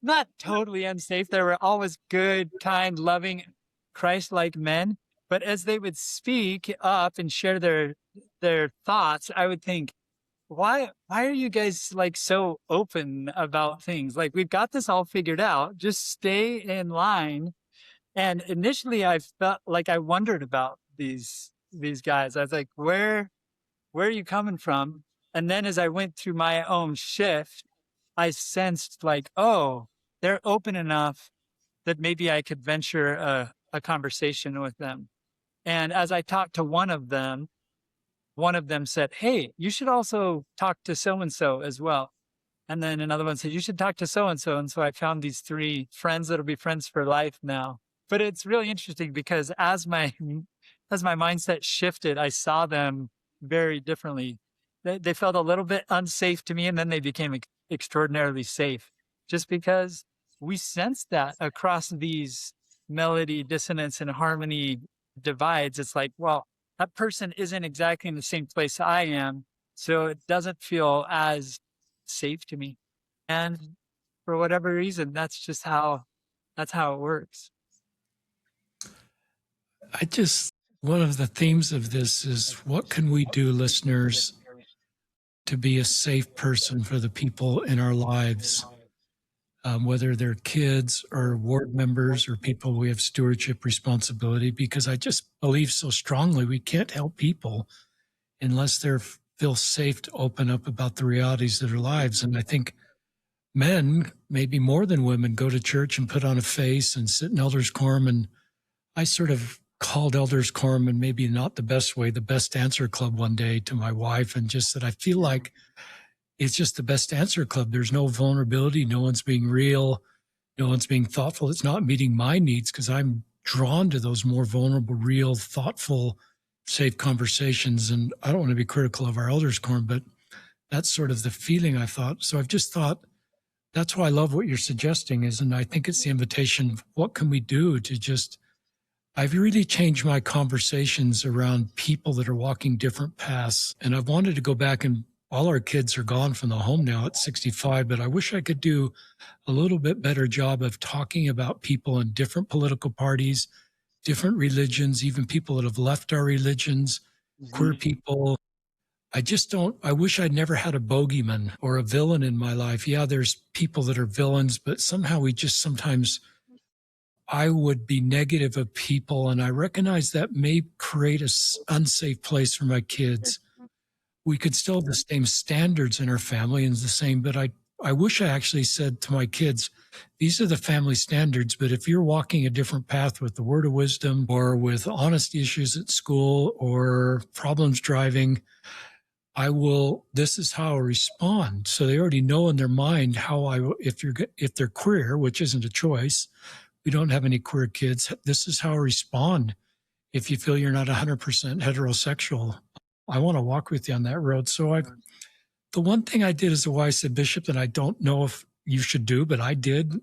S2: Not totally unsafe. They were always good, kind, loving, Christ-like men. But as they would speak up and share their thoughts, I would think, why are you guys like so open about things? Like, we've got this all figured out. Just stay in line. And initially I felt like I wondered about these guys. I was like, where are you coming from? And then as I went through my own shift, I sensed like, oh, they're open enough that maybe I could venture a conversation with them. And as I talked to one of them said, "Hey, you should also talk to so-and-so as well." And then another one said, "You should talk to so-and-so." And so I found these three friends that'll be friends for life now. But it's really interesting because as my mindset shifted, I saw them very differently. They felt a little bit unsafe to me, and then they became extraordinarily safe just because we sensed that across these melody, dissonance, and harmony divides. It's like, well, that person isn't exactly in the same place I am, so it doesn't feel as safe to me. And for whatever reason, that's how it works.
S1: One of the themes of this is what can we do, listeners, to be a safe person for the people in our lives, whether they're kids or ward members or people we have stewardship responsibility, because I just believe so strongly we can't help people unless they feel safe to open up about the realities of their lives. And I think men, maybe more than women, go to church and put on a face and sit in elders quorum. And I sort of called elders quorum, and maybe not the best way, the best answer club one day to my wife, and just said, I feel like it's just the best answer club. There's no vulnerability. No one's being real. No one's being thoughtful. It's not meeting my needs because I'm drawn to those more vulnerable, real, thoughtful, safe conversations. And I don't want to be critical of our elders quorum, but that's sort of the feeling I thought. So I've just thought, that's why I love what you're suggesting is, and I think it's the invitation, what can we do to just, I've really changed my conversations around people that are walking different paths. And I've wanted to go back, and all our kids are gone from the home now at 65, but I wish I could do a little bit better job of talking about people in different political parties, different religions, even people that have left our religions, queer people. I wish I'd never had a bogeyman or a villain in my life. Yeah, there's people that are villains, but somehow sometimes I would be negative of people, and I recognize that may create an unsafe place for my kids. We could still have the same standards in our family and the same, but I wish I actually said to my kids, these are the family standards, but if you're walking a different path with the word of wisdom or with honesty issues at school or problems driving, this is how I respond. So they already know in their mind if they're queer, which isn't a choice, we don't have any queer kids. This is how I respond. If you feel you're not 100% heterosexual, I want to walk with you on that road. So the one thing I did as a YSA Bishop that I don't know if you should do, but I did,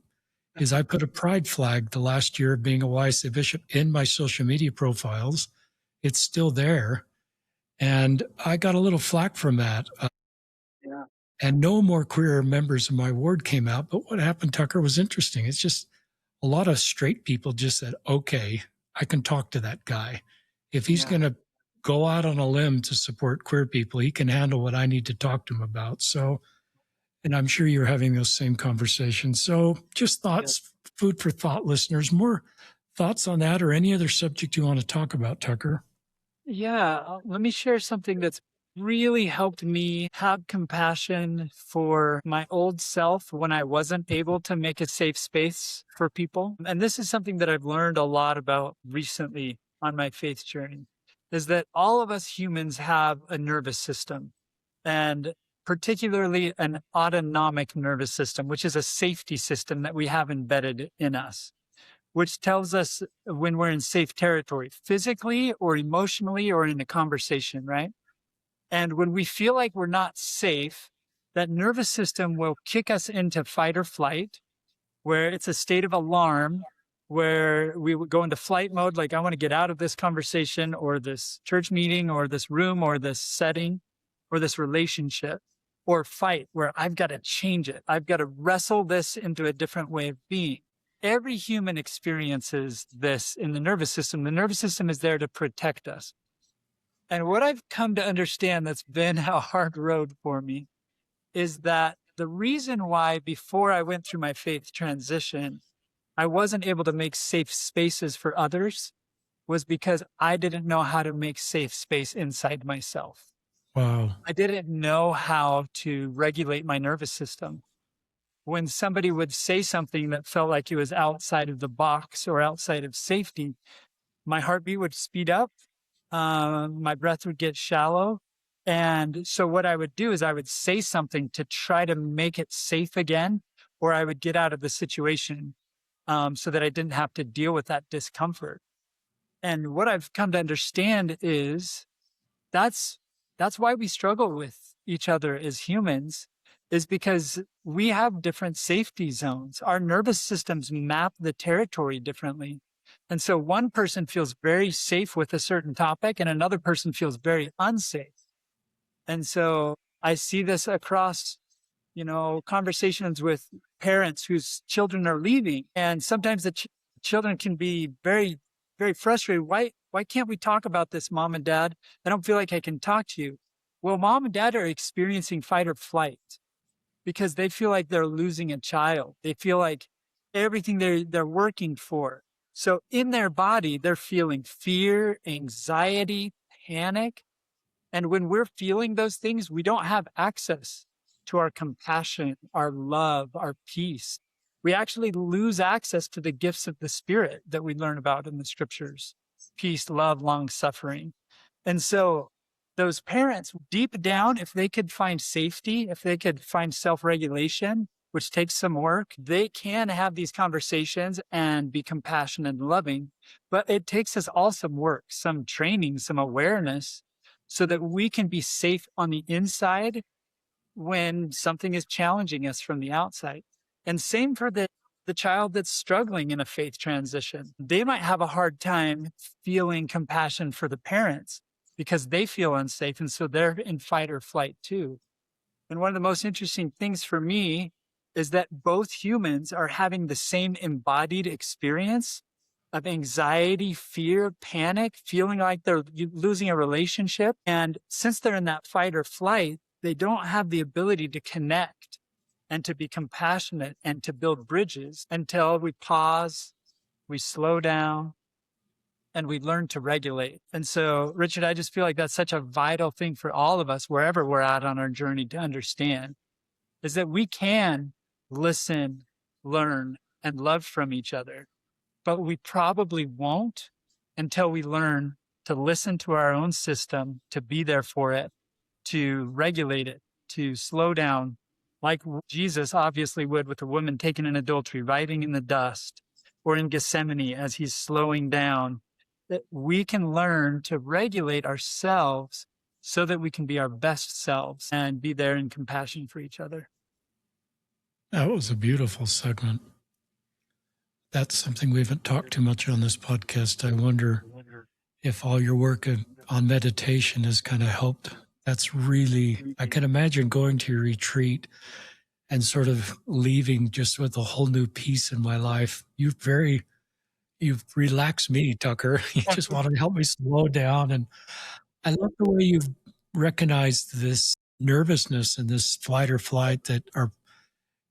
S1: is I put a pride flag the last year of being a YSA Bishop in my social media profiles. It's still there. And I got a little flack from that.
S2: Yeah.
S1: And no more queer members of my ward came out. But what happened, Tucker, was interesting. It's just a lot of straight people just said, okay, I can talk to that guy. If he's going to go out on a limb to support queer people, he can handle what I need to talk to him about. So, and I'm sure you're having those same conversations. So just thoughts, food for thought, listeners. More thoughts on that or any other subject you want to talk about, Tucker?
S2: Yeah, let me share something that's really helped me have compassion for my old self when I wasn't able to make a safe space for people. And this is something that I've learned a lot about recently on my faith journey, is that all of us humans have a nervous system, and particularly an autonomic nervous system, which is a safety system that we have embedded in us, which tells us when we're in safe territory, physically or emotionally or in a conversation, right? And when we feel like we're not safe, that nervous system will kick us into fight or flight, where it's a state of alarm, where we would go into flight mode, like I want to get out of this conversation or this church meeting or this room or this setting or this relationship, or fight, where I've got to change it. I've got to wrestle this into a different way of being. Every human experiences this in the nervous system. The nervous system is there to protect us. And what I've come to understand that's been a hard road for me is that the reason why before I went through my faith transition, I wasn't able to make safe spaces for others was because I didn't know how to make safe space inside myself.
S1: Wow.
S2: I didn't know how to regulate my nervous system. when somebody would say something that felt like it was outside of the box or outside of safety, my heartbeat would speed up, my breath would get shallow. And so what I would do is I would say something to try to make it safe again, or I would get out of the situation so that I didn't have to deal with that discomfort. And what I've come to understand is that's why we struggle with each other as humans, is because we have different safety zones. Our nervous systems map the territory differently. And so one person feels very safe with a certain topic and another person feels very unsafe. And so I see this across, conversations with parents whose children are leaving. And sometimes the children can be very, very frustrated. Why can't we talk about this, mom and dad? I don't feel like I can talk to you. Well, mom and dad are experiencing fight or flight because they feel like they're losing a child. They feel like everything they're working for. So in their body, they're feeling fear, anxiety, panic. And when we're feeling those things, we don't have access to our compassion, our love, our peace. We actually lose access to the gifts of the Spirit that we learn about in the scriptures: peace, love, long suffering. And so those parents, deep down, if they could find safety, if they could find self-regulation, which takes some work, they can have these conversations and be compassionate and loving. But it takes us all some work, some training, some awareness, so that we can be safe on the inside when something is challenging us from the outside. And same for the child that's struggling in a faith transition. They might have a hard time feeling compassion for the parents because they feel unsafe. And so they're in fight or flight too. And one of the most interesting things for me is that both humans are having the same embodied experience of anxiety, fear, panic, feeling like they're losing a relationship. And since they're in that fight or flight, they don't have the ability to connect and to be compassionate and to build bridges until we pause, we slow down, and we learn to regulate. And so, Richard, I just feel like that's such a vital thing for all of us, wherever we're at on our journey, to understand, is that we can listen, learn, and love from each other, but we probably won't until we learn to listen to our own system, to be there for it, to regulate it, to slow down, like Jesus obviously would with a woman taken in adultery, writing in the dust, or in Gethsemane as he's slowing down, that we can learn to regulate ourselves so that we can be our best selves and be there in compassion for each other.
S1: That was a beautiful segment. That's something we haven't talked too much on this podcast. I wonder if all your work on meditation has kind of helped. That's really, I can imagine going to your retreat and sort of leaving just with a whole new peace in my life. You've relaxed me, Tucker. You just want to help me slow down. And I love the way you've recognized this nervousness and this flight or flight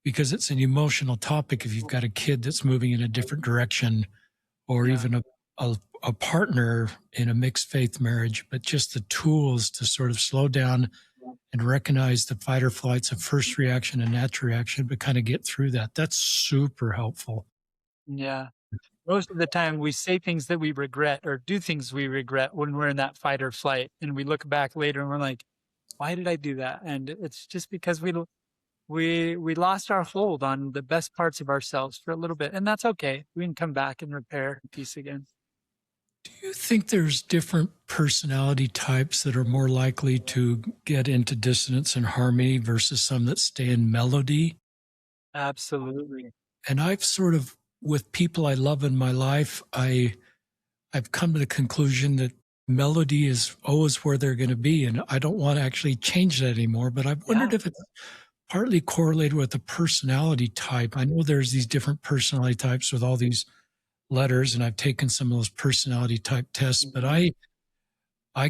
S1: because it's an emotional topic. If you've got a kid that's moving in a different direction, or even a partner in a mixed faith marriage, but just the tools to sort of slow down and recognize the fight or flight's a first reaction and natural reaction, but kind of get through that. That's super helpful.
S2: Yeah. Most of the time we say things that we regret or do things we regret when we're in that fight or flight. And we look back later and we're like, why did I do that? And it's just because we lost our hold on the best parts of ourselves for a little bit. And that's okay. We can come back and repair peace again.
S1: Do you think there's different personality types that are more likely to get into dissonance and harmony versus some that stay in melody?
S2: Absolutely.
S1: And I've sort of, with people I love in my life, I've come to the conclusion that melody is always where they're going to be. And I don't want to actually change that anymore, but I've wondered if it's partly correlated with the personality type. I know there's these different personality types with all these letters, and I've taken some of those personality type tests, but I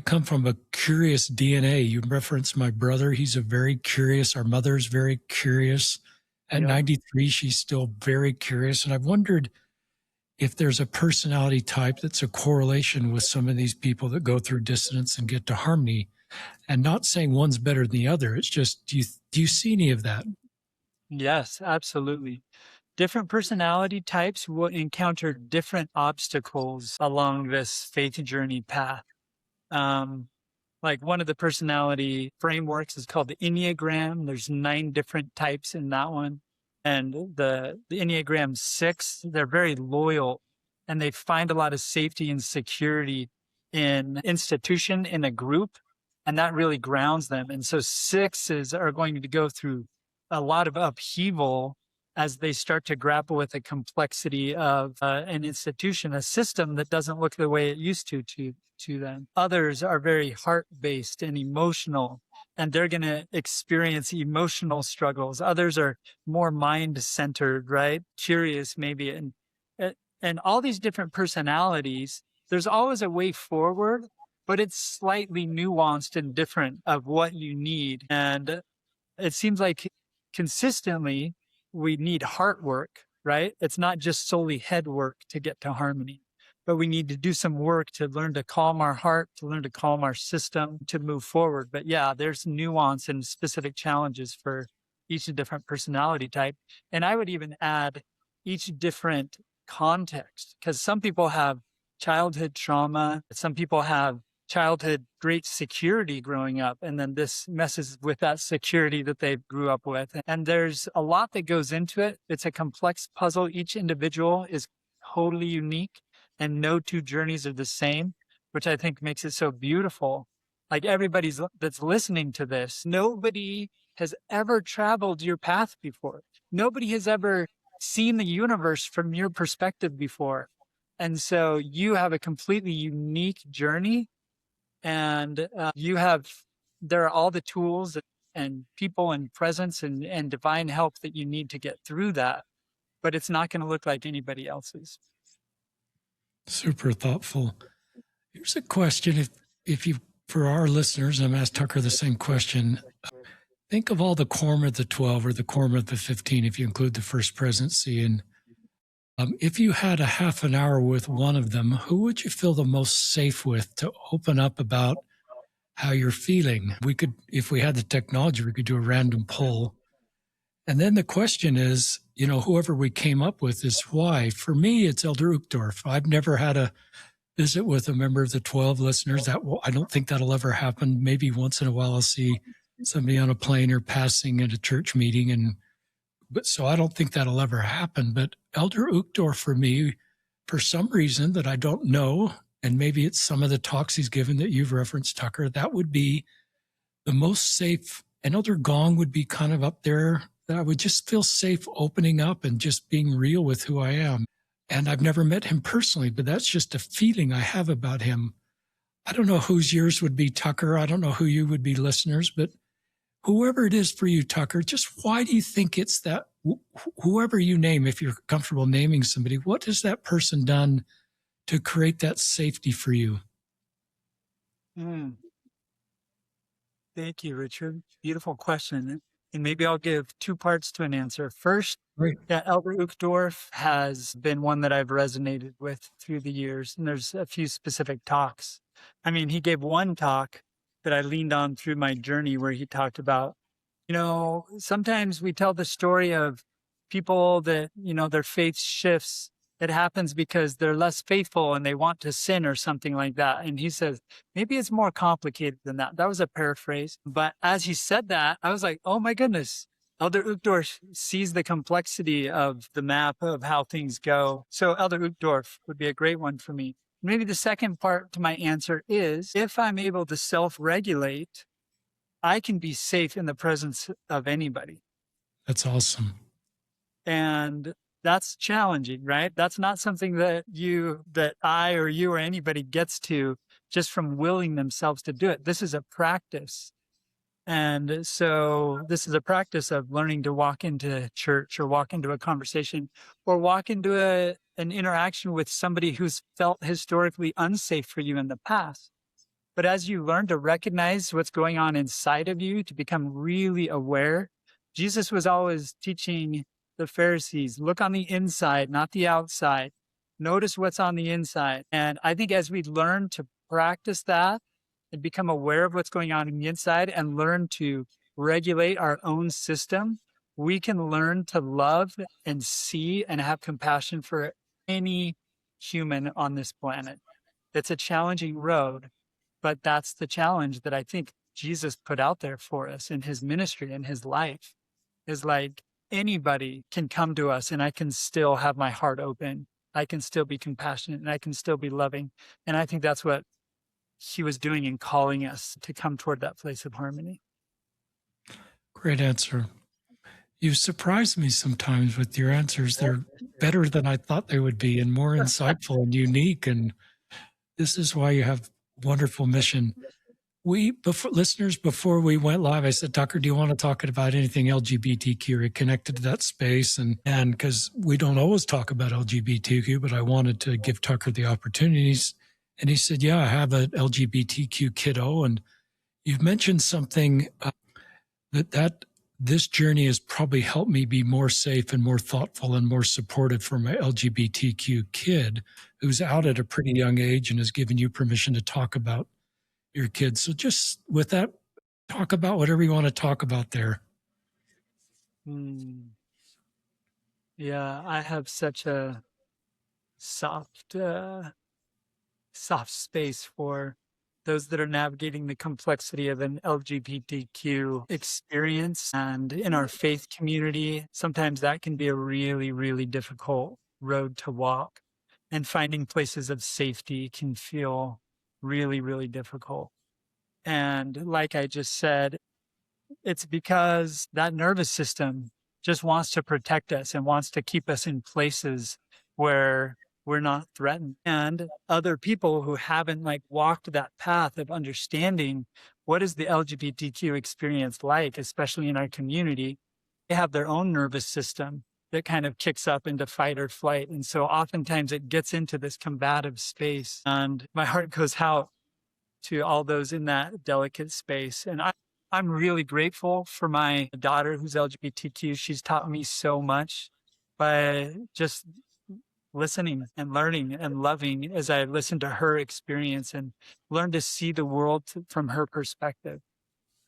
S1: come from a curious DNA. You referenced my brother. He's very curious. Our mother's very curious. At 93, she's still very curious. And I've wondered if there's a personality type that's a correlation with some of these people that go through dissonance and get to harmony. And not saying one's better than the other. It's just, do you see any of that?
S2: Yes, absolutely. Different personality types will encounter different obstacles along this faith journey path. Um, like one of the personality frameworks is called the Enneagram. There's 9 different types in that one. And the Enneagram 6, they're very loyal and they find a lot of safety and security in institution, in a group, and that really grounds them. And so 6s are going to go through a lot of upheaval as they start to grapple with the complexity of an institution, a system that doesn't look the way it used to them. Others are very heart-based and emotional, and they're going to experience emotional struggles. Others are more mind-centered, right? Curious, maybe. And all these different personalities, there's always a way forward, but it's slightly nuanced and different of what you need. And it seems like consistently we need heart work, right? It's not just solely head work to get to harmony, but we need to do some work to learn to calm our heart, to learn to calm our system, to move forward. But yeah, there's nuance and specific challenges for each different personality type. And I would even add each different context, because some people have childhood trauma, some people have childhood great security growing up, and then this messes with that security that they grew up with. And there's a lot that goes into it. It's a complex puzzle. Each individual is totally unique, and no 2 journeys are the same, which I think makes it so beautiful. Like everybody's that's listening to this, nobody has ever traveled your path before. Nobody has ever seen the universe from your perspective before. And so you have a completely unique journey, and there are all the tools and people and presence and divine help that you need to get through that, but it's not going to look like anybody else's.
S1: Super thoughtful. Here's a question. If you, for our listeners, I'm asked Tucker the same question. Think of all the quorum of the 12 or the quorum of the 15, if you include the first presidency. And if you had a half an hour with one of them, who would you feel the most safe with to open up about how you're feeling? We could, if we had the technology, we could do a random poll. And then the question is, whoever we came up with is why. For me, it's Elder Uchtdorf. I've never had a visit with a member of the 12 listeners. I don't think that'll ever happen. Maybe once in a while I'll see somebody on a plane or passing at a church meeting, but so I don't think that'll ever happen. But Elder Uchtdorf, for me, for some reason that I don't know, and maybe it's some of the talks he's given that you've referenced, Tucker, that would be the most safe. And Elder Gong would be kind of up there, that I would just feel safe opening up and just being real with who I am. And I've never met him personally, but that's just a feeling I have about him. I don't know whose yours would be, Tucker. I don't know who you would be, listeners, but whoever it is for you, Tucker, just why do you think it's that, whoever you name, if you're comfortable naming somebody, what has that person done to create that safety for you?
S2: Thank you, Richard. Beautiful question. And maybe I'll give 2 parts to an answer. First,
S1: Great.
S2: yeah, Elder Uchtdorf has been one that I've resonated with through the years. And there's a few specific talks. I mean, he gave one talk that I leaned on through my journey where he talked about, sometimes we tell the story of people that, their faith shifts. It happens because they're less faithful and they want to sin or something like that. And he says, maybe it's more complicated than that. That was a paraphrase. But as he said that, I was like, oh my goodness, Elder Uchtdorf sees the complexity of the map of how things go. So Elder Uchtdorf would be a great one for me. Maybe the second part to my answer is, if I'm able to self-regulate, I can be safe in the presence of anybody.
S1: That's awesome.
S2: And that's challenging, right? That's not something that I or you or anybody gets to just from willing themselves to do it. This is a practice. And so this is a practice of learning to walk into church or walk into a conversation or walk into an interaction with somebody who's felt historically unsafe for you in the past. But as you learn to recognize what's going on inside of you, to become really aware, Jesus was always teaching the Pharisees, look on the inside, not the outside. Notice what's on the inside. And I think as we learn to practice that and become aware of what's going on the inside and learn to regulate our own system, we can learn to love and see and have compassion for any human on this planet. It's a challenging road, but that's the challenge that I think Jesus put out there for us in his ministry and his life, is like anybody can come to us and I can still have my heart open. I can still be compassionate and I can still be loving. And I think that's what he was doing in calling us to come toward that place of harmony.
S1: Great answer. You've surprised me sometimes with your answers. They're better than I thought they would be and more insightful and unique. And this is why you have wonderful mission. Listeners, before we went live, I said, Tucker, do you want to talk about anything LGBTQ or connected to that space? And because we don't always talk about LGBTQ, but I wanted to give Tucker the opportunities. And he said, yeah, I have an LGBTQ kiddo. And you've mentioned something that this journey has probably helped me be more safe and more thoughtful and more supportive for my LGBTQ kid who's out at a pretty young age and has given you permission to talk about your kids. So just with that, talk about whatever you want to talk about there.
S2: Yeah, I have such a soft space for those that are navigating the complexity of an LGBTQ experience. And in our faith community, sometimes that can be a really, really difficult road to walk. And finding places of safety can feel really, really difficult. And like I just said, it's because that nervous system just wants to protect us and wants to keep us in places where we're not threatened. And other people who haven't like walked that path of understanding what is the LGBTQ experience like, especially in our community, they have their own nervous system that kind of kicks up into fight or flight. And so oftentimes it gets into this combative space. And my heart goes out to all those in that delicate space. And I'm really grateful for my daughter who's LGBTQ. She's taught me so much by just listening and learning and loving as I listen to her experience and learn to see the world from her perspective.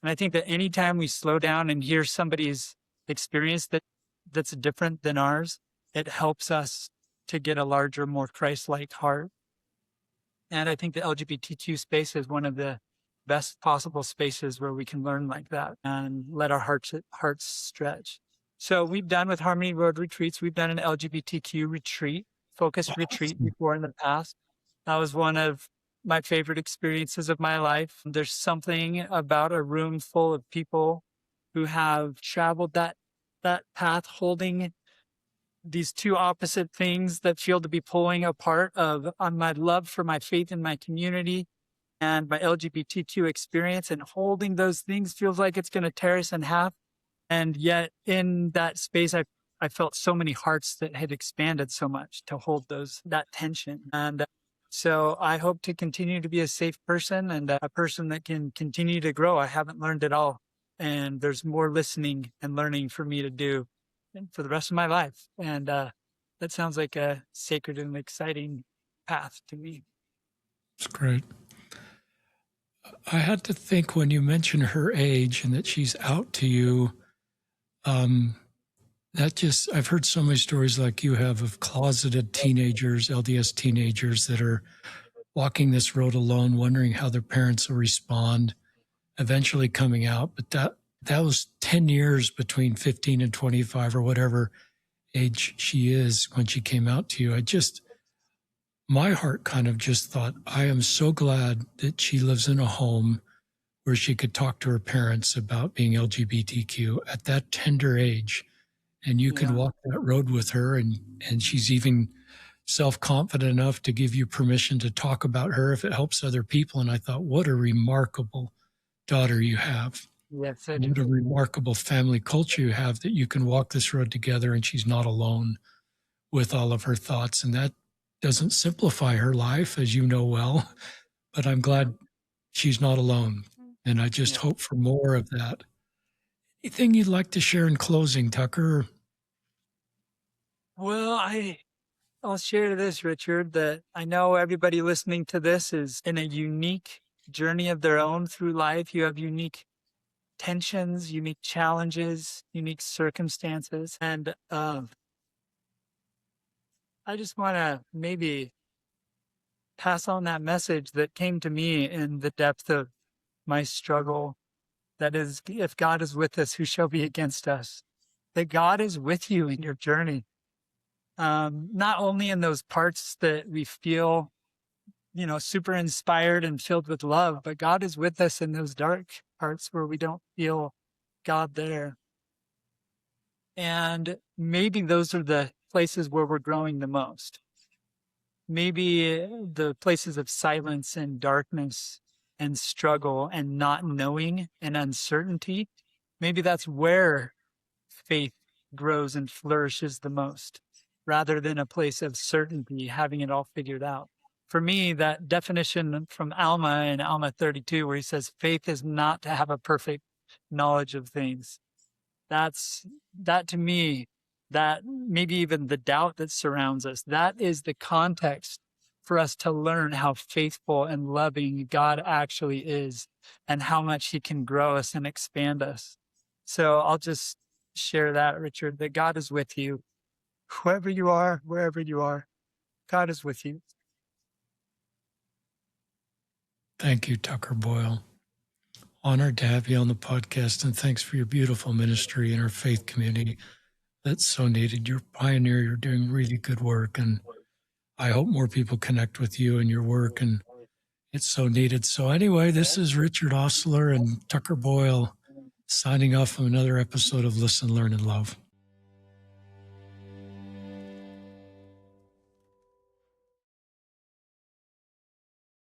S2: And I think that anytime we slow down and hear somebody's experience that's different than ours, it helps us to get a larger, more Christ-like heart. And I think the LGBTQ space is one of the best possible spaces where we can learn like that and let our hearts stretch. So we've done with Harmony Road Retreats, we've done an LGBTQ retreat, focused retreat before in the past. That was one of my favorite experiences of my life. There's something about a room full of people who have traveled that path, holding these two opposite things that feel to be pulling apart on my love for my faith in my community and my LGBTQ experience, and holding those things feels like it's going to tear us in half. And yet in that space, I felt so many hearts that had expanded so much to hold that tension. And so I hope to continue to be a safe person and a person that can continue to grow. I haven't learned it all. And there's more listening and learning for me to do for the rest of my life. And that sounds like a sacred and exciting path to me.
S1: That's great. I had to think when you mentioned her age and that she's out to you, I've heard so many stories like you have of closeted teenagers, LDS teenagers that are walking this road alone, wondering how their parents will respond, eventually coming out. But that was 10 years between 15 and 25 or whatever age she is when she came out to you. My heart kind of just thought, I am so glad that she lives in a home where she could talk to her parents about being LGBTQ at that tender age. And you can walk that road with her, and she's even self-confident enough to give you permission to talk about her if it helps other people. And I thought, what a remarkable daughter you have.
S2: Yes,
S1: what a remarkable family culture you have that you can walk this road together and she's not alone with all of her thoughts. And that doesn't simplify her life, as you know well, but I'm glad she's not alone. And I just hope for more of that. Anything you'd like to share in closing, Tucker?
S2: Well, I'll share this, Richard, that I know everybody listening to this is in a unique journey of their own through life. You have unique tensions, unique challenges, unique circumstances. And I just want to maybe pass on that message that came to me in the depth of my struggle. That is, if God is with us, who shall be against us? That God is with you in your journey. Not only in those parts that we feel, super inspired and filled with love, but God is with us in those dark parts where we don't feel God there. And maybe those are the places where we're growing the most. Maybe the places of silence and darkness and struggle and not knowing and uncertainty, maybe that's where faith grows and flourishes the most, rather than a place of certainty, having it all figured out. For me, that definition from Alma in Alma 32, where he says, faith is not to have a perfect knowledge of things. That to me, that maybe even the doubt that surrounds us, that is the context for us to learn how faithful and loving God actually is and how much he can grow us and expand us. So I'll just share that, Richard, that God is with you. Whoever you are, wherever you are, God is with you.
S1: Thank you, Tucker Boyle. Honored to have you on the podcast, and thanks for your beautiful ministry in our faith community. That's so needed. You're a pioneer. You're doing really good work, and I hope more people connect with you and your work, and it's so needed. So anyway, this is Richard Ostler and Tucker Boyle signing off from another episode of Listen, Learn, and Love.